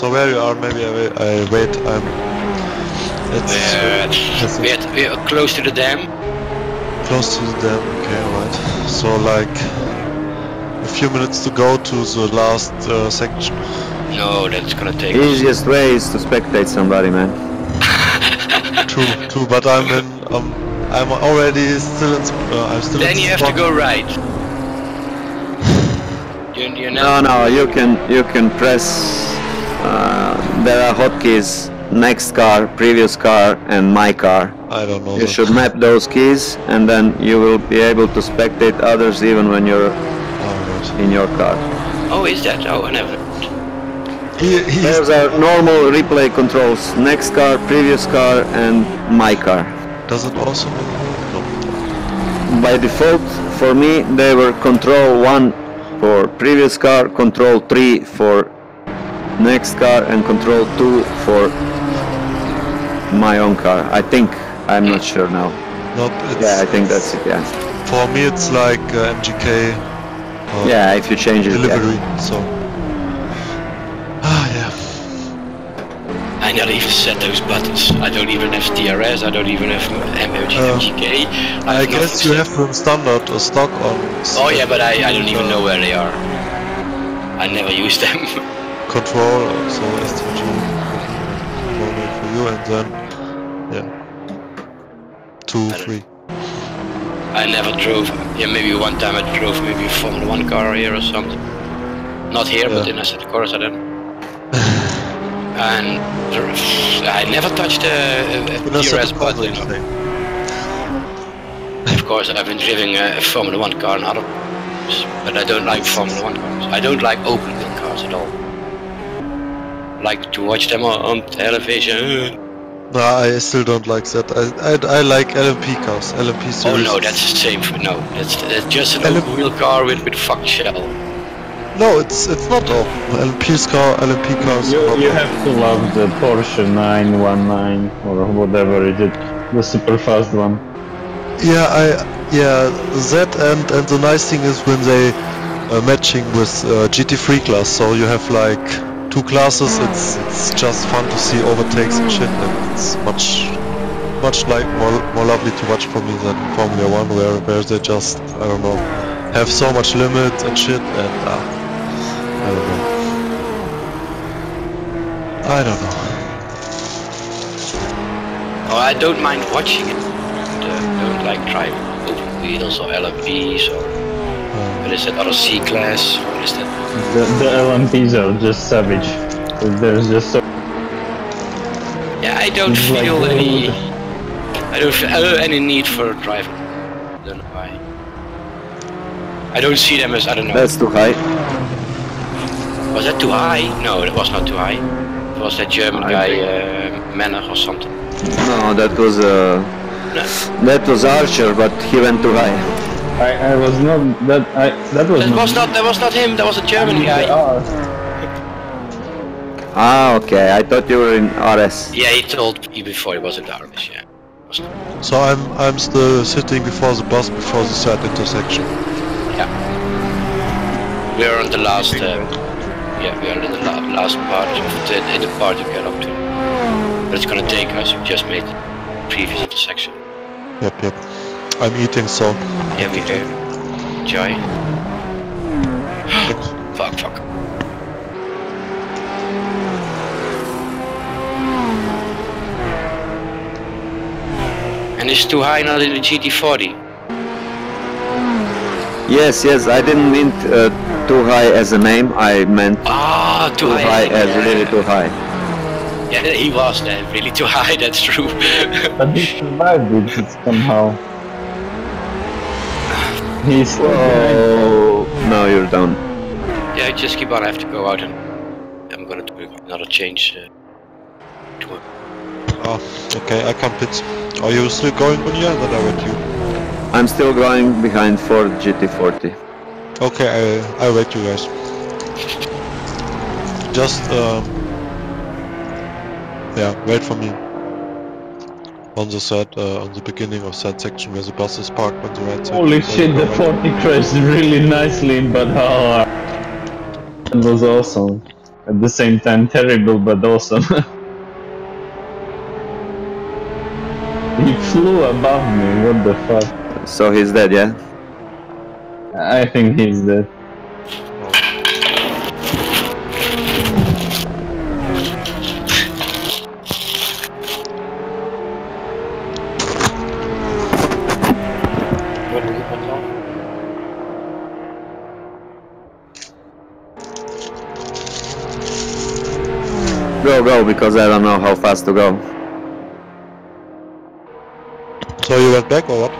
So where you are? Maybe I wait. We are close to the dam. Close to the dam. Okay, right. So like a few minutes to go to the last section. No, that's gonna take. Easiest way is to spectate somebody, man. True. But I'm already still in. I'm still. Then in you have to go right. No, you can press. There are hotkeys. Next car, previous car, and my car. I don't know. You should map those keys, and then you will be able to spectate others even when you're in your car. Oh, is that? Oh, I never. There's our normal replay controls. Next car, previous car, and my car. Does it also? No. By default, for me, they were control 1 for previous car, control 3 for next car, and control 2 for my own car. I think. I'm not sure now. Yeah, I think that's it, yeah. For me it's like MGK. Yeah, if you change it, delivery, yeah. So. Yeah. I never even set those buttons. I don't even have DRS, I don't even have MGK. I guess you have them standard or stock on. Oh yeah, but I don't even know where they are. I never use them. Control, so STG for you, and then yeah, 2, 3. I never drove. Yeah, maybe one time I drove maybe a Formula 1 car here or something. Not here, but in Assetto Corsa then. And I never touched a DRS button. Of course, I've been driving a Formula 1 car and other cars, but I don't like Formula 1 cars. I don't like open wheel cars at all. Like to watch them on television. No, I still don't like that. I like LMP cars. LMP series. Oh no, that's the same for no. That's just an open wheel car with fucked shell. No, it's not all. LMP cars. You have to love the Porsche 919 or whatever it is, the super fast one. Yeah, that and the nice thing is when they matching with GT3 class, so you have like 2 classes. It's just fun to see overtakes and shit, and it's much like more lovely to watch for me than Formula 1, where they just, I don't know, have so much limits and shit, and I don't know. Oh, I don't mind watching it. I don't like driving open wheels or LMPs or what is that other C class? What is that? The LMPs are just savage. There's just so. Yeah, I don't feel any. I don't feel any need for driving. I don't know why. I don't see them as, I don't know. That's too high. Was that too high? No, it was not too high. It was that German guy, Manner or something. No, that was that was Archer, but he went too high. I was not that was not him. That was a German guy. Ah, okay. I thought you were in RS. Yeah, he told me before he was in RS. Yeah. So I'm still sitting before the bus before the third intersection. Yeah. We are on the last. Yeah, we are in the last part of the part to get up to. But it's gonna take us. We just made the previous intersection. Yep. I'm eating, so. Yeah, we do. Enjoy. Fuck. And it's too high now in the GT40. Yes, I didn't mean too high as a name. I meant too high as really too high. Yeah, he was really too high. That's true. But he survived it somehow. He's no, you're down. Yeah, just keep on. I have to go out and I'm gonna do another change. Oh, okay, I can't pit. Are you still going on here? Then I wait you. I'm still going behind Ford GT40. Okay, I wait you guys. Just yeah, wait for me. On the third, on the beginning of that section where the bus is parked on the right side. Holy shit, the 40 crashed really nicely, but that was awesome. At the same time, terrible but awesome. He flew above me, what the fuck? So he's dead, yeah? I think he's dead. Go, because I don't know how fast to go. So you went back or what?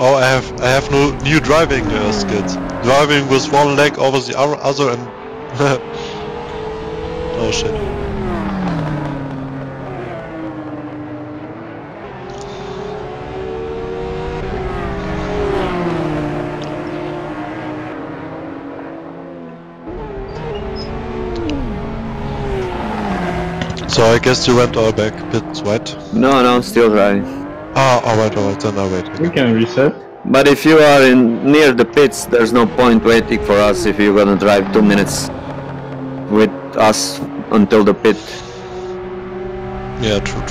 Oh, I have no new driving skills. Driving with one leg over the other and oh shit. So I guess you went all back pits, right? No, still driving. Ah, alright, then I'll wait. We can reset. But if you are near the pits, there's no point waiting for us if you're gonna drive 2 minutes with us until the pit. Yeah, true.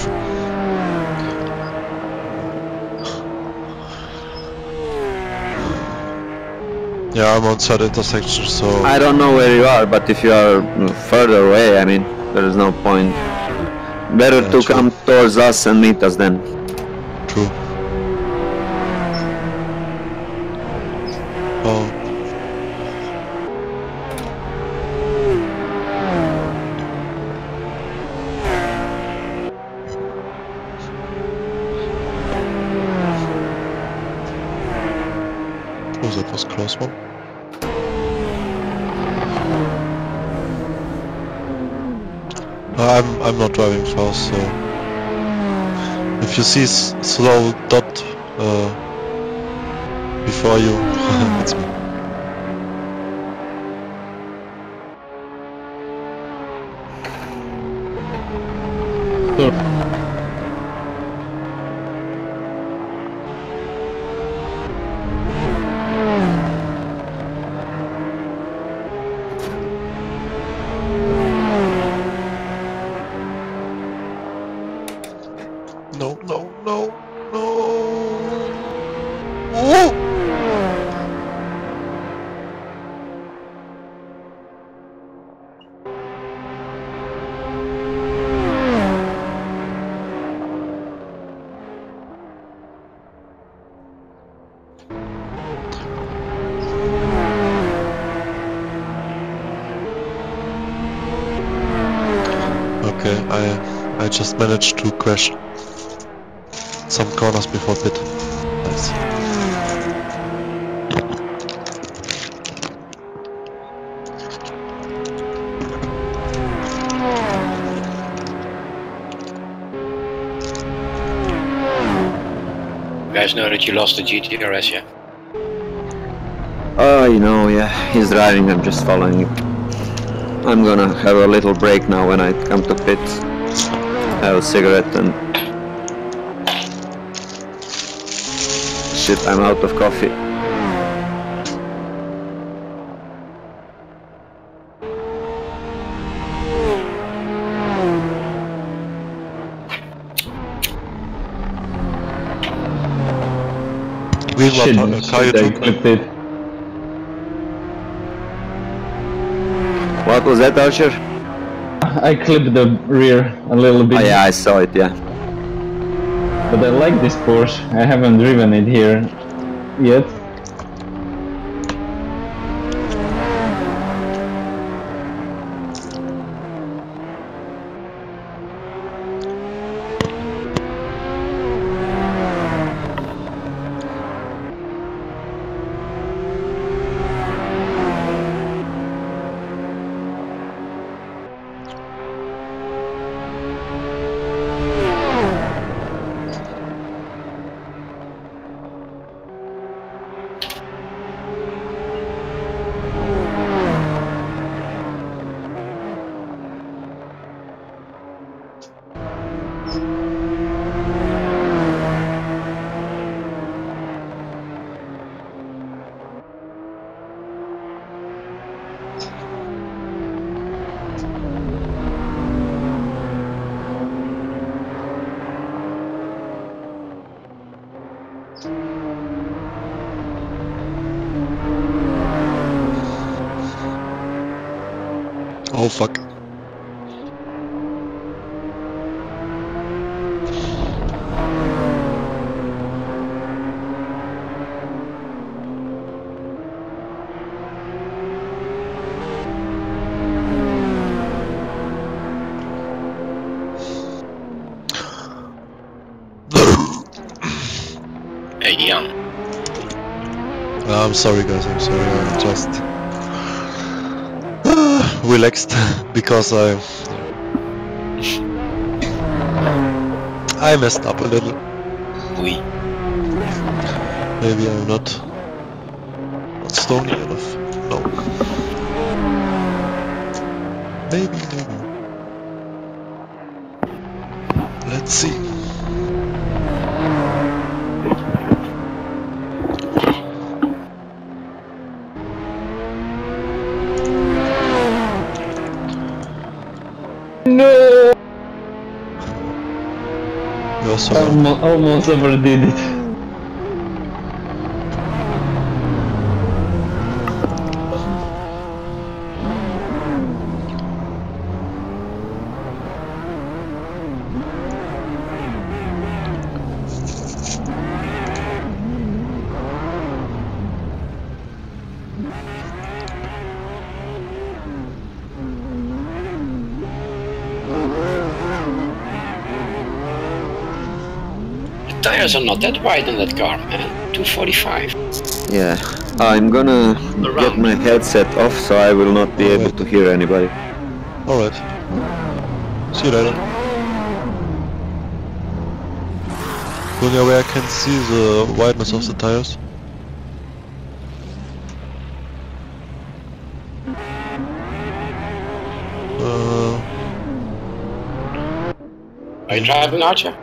Yeah, I'm on third intersection, so... I don't know where you are, but if you are further away, I mean, there is no point. Better to come towards us and meet us then. True. Oh. Oh, that was a close one. I'm not driving fast, so if you see slow dot before you, it's me. No. Oh! Okay, I just managed to crash some corners before pit. Nice. You guys know that you lost the GTRS, yeah? Oh, you know, yeah, he's driving, I'm just following him. I'm gonna have a little break now when I come to pit. Have a cigarette and... Shit, I'm out of coffee. Shit, I clipped it. What was that, Archer? I clipped the rear a little bit. Oh yeah, I saw it, yeah. But I like this Porsche. I haven't driven it here yet. Oh fuck. Hey, Jan. I'm sorry guys, I'm sorry, I'm just relaxed because I messed up a little. Oui. Maybe I'm not stony enough. No. Maybe. Let's see. No! You're so Almost overdid it. The tires are not that wide on that car, man. 245. Yeah, I'm gonna get my headset off so I will not be able to hear anybody. Alright. See you later. Gunya, where I can see the wideness of the tires? Are you driving, Archer?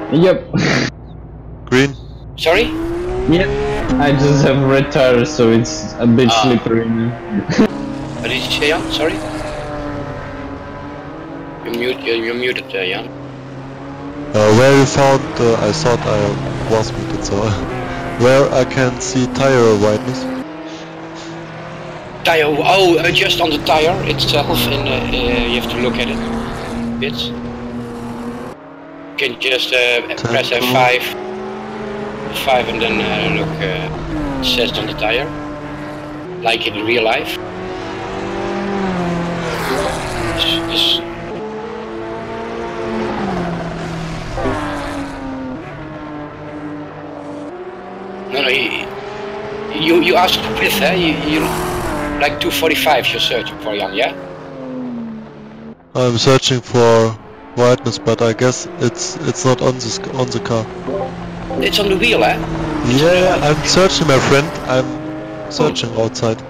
Yep. Green? Sorry? Yep. I just have red tires, so it's a bit slippery now. What did you say, Jan? Sorry? You're muted, Jan. Where you found, I thought I was muted, so where I can see tire wideness? Tire, just on the tire itself, and you have to look at it. Bits. You can just press F5, and then look, it says on the tire, like in real life. No, you asked width, eh? You like 245 you're searching for, Jan, yeah? I'm searching for wideness, but I guess it's not on the car. It's on the wheel, eh? Yeah, I'm searching, my friend. I'm searching outside.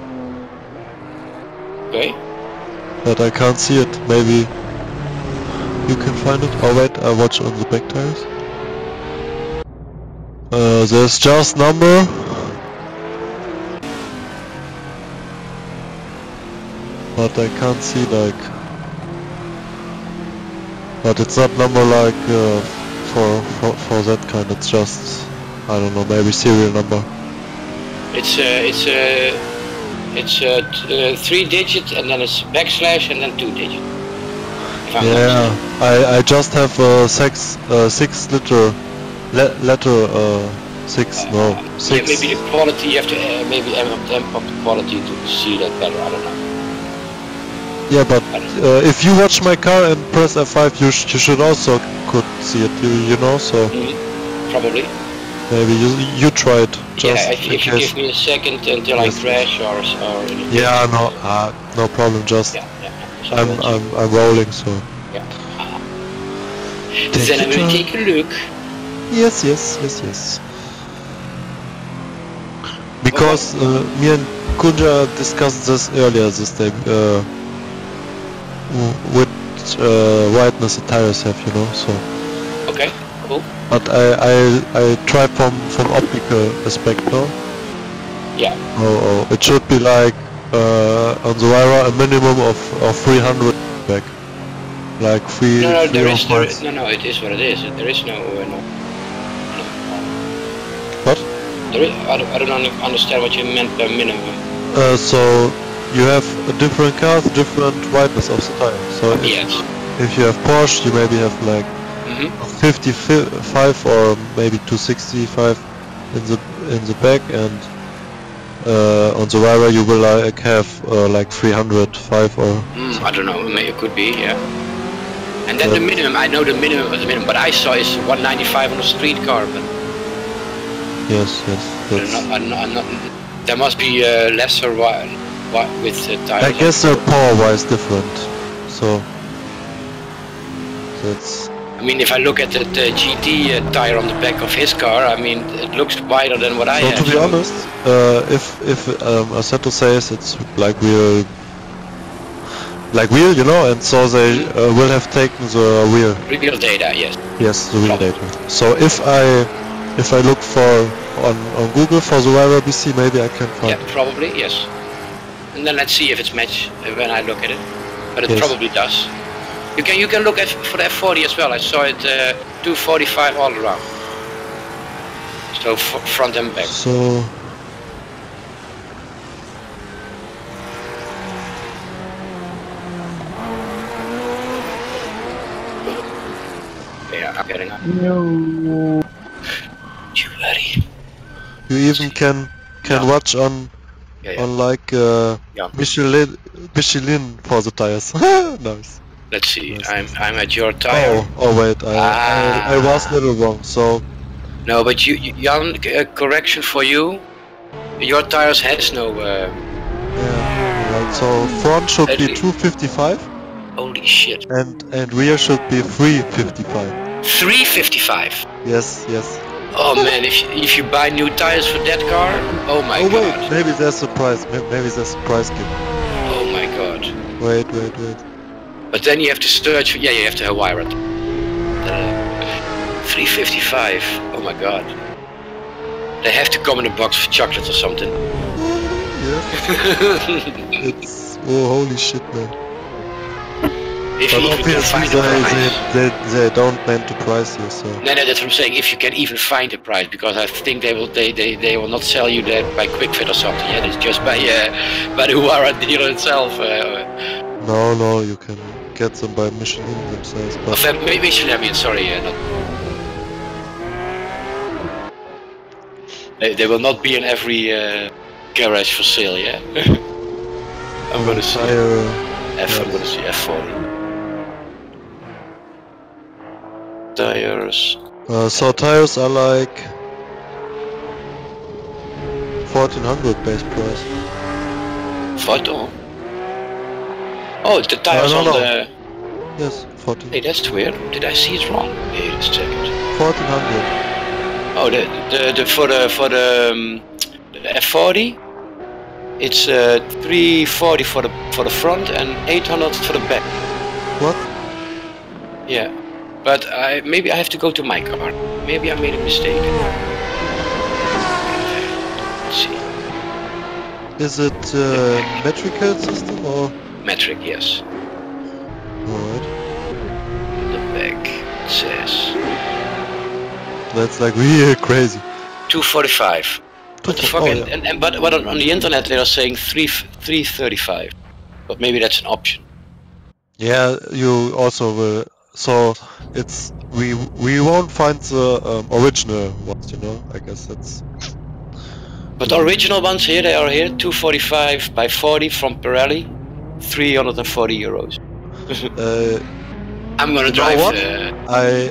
Okay. But I can't see it. Maybe you can find it. Oh wait, I watch on the back tires. There's just number. But I can't see like. But it's not number like for that kind. It's just, I don't know, maybe serial number. It's 3 digit and then it's backslash and then 2 digit. Yeah, I just have a 6 letter 6 no 6. Yeah, maybe the quality you have to maybe amp up the quality to see that better. I don't know. Yeah, but if you watch my car and press F5, you should also could see it. You know, so probably. Maybe you try it. Just if you give me a second until I crash or yeah, no problem. Just so I'm rolling, so. Yeah. Then I will take a look. Yes. Because me and Kunja discussed this earlier this day. Which wideness the tires have, you know, so. Okay, cool. But I try from optical aspect, no? Yeah. Oh, it should be like on the Wyra a minimum of 300 back. Like 3. No, it is what it is. There is no. What? I don't understand what you meant by minimum. So you have a different cars, different wideness of the tire. So if you have Porsche, you maybe have like 55 or maybe 265 in the back, and on the Vira you will like have like 305 or. I don't know. Maybe it could be, yeah. And then the minimum. I know the minimum of the minimum, but I saw is 195 on a street car. But yes. I'm not, there must be lesser with tires. I guess they're power-wise different. So that's. I mean, if I look at the GT tire on the back of his car, I mean, it looks wider than what I have. So to be honest, if Assetto says it's like wheel, you know, and so they will have taken the real data, yes. Yes, the real data. So if I look for on Google for the Vira BC, maybe I can find. Yeah, probably yes. And then let's see if it's matched when I look at it. But it probably does. You can look at for the F40 as well. I saw it 245 all around. So front and back. So. Yeah, I'm getting up. No. You ready? You even can watch on like Michelin for the tires. Nice. Let's see. Nice. I'm at your tire. Oh wait, I was a little wrong. So. No, but Jan, correction for you. Your tires has no. Yeah. Right. So front should be 255. Holy shit. And rear should be 355. 355. Yes. Oh man, if you buy new tires for that car, oh my god. Wait, maybe there's a price. Maybe there's a price given. Oh my god. Wait. But then you have to search for, you have to wire it. 355. Oh my god. They have to come in a box of chocolate or something. Yeah. It's holy shit, man. If but you obviously they don't meant to price you, so. No, that's what I'm saying. If you can even find a price, because I think they will not sell you that by Quick Fit or something. Yeah, it's just by the Wara dealer itself. No, you can get them by Michelin themselves. But maybe Michelin. I mean, sorry, they will not be in every garage for sale. Yeah. I'm gonna see. I'm gonna see F40. Tires. So tires are like 1400 base price. Photo. Oh, the tires on the. Yes, 14. Hey, that's weird. Did I see it wrong? Wait a second. 1400. Oh, the for the F40. It's 340 for the front and 800 for the back. What? Yeah, but maybe I have to go to my car. Maybe I made a mistake. Let's see. Is it metrical system or? Metric, yes. Alright. The back it says. That's like really crazy. 245. What the fuck? But on the internet they are saying 335. But maybe that's an option. Yeah, you also will. So it's we won't find the original ones, you know. I guess that's. But the original ones here, they are here 245 by 40 from Pirelli, 340 euros. I'm gonna drive. I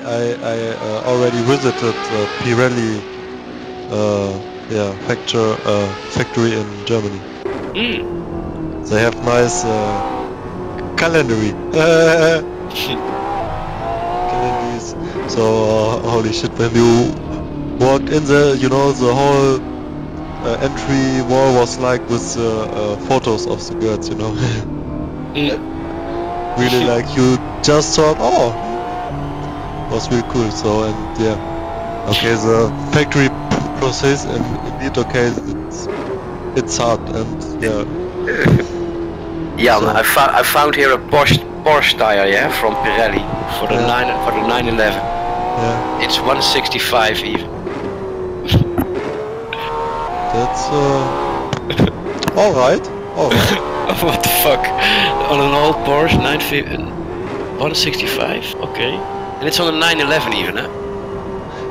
already visited Pirelli. Factory in Germany. They have nice calendary. Calendars. So holy shit! When you walked in there, you know the whole entry wall was like with photos of the girls, you know. Really, like you just thought, oh, was really cool. So and yeah, okay, the factory process and indeed okay, it's hard and yeah. Yeah, so. I found here a Porsche tire, from Pirelli for the 911. Yeah. It's 165 even. That's all right. What the fuck? On an old Porsche 165? Okay. And it's on a 911 even, huh?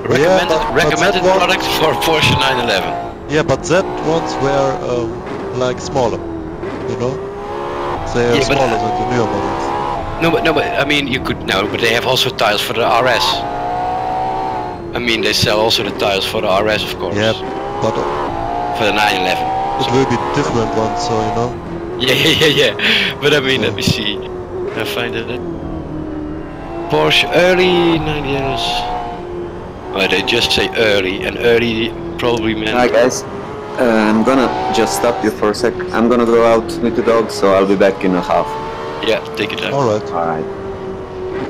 Recommended product for Porsche 911. Yeah, but that ones were like smaller, you know? They are smaller than the newer models. No, but I mean, you could but they have also tires for the RS. I mean, they sell also the tires for the RS, of course. Yeah, but for the 911. It will be different ones, so you know. Yeah. But I mean, let me see. I find it. Porsche early 90s. Well, they just say early, and early probably meant. Hi guys, I'm gonna just stop you for a sec. I'm gonna go out with the dog, so I'll be back in a half. Yeah, take it time. Alright. Alright.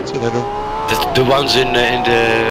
See you later. The ones in the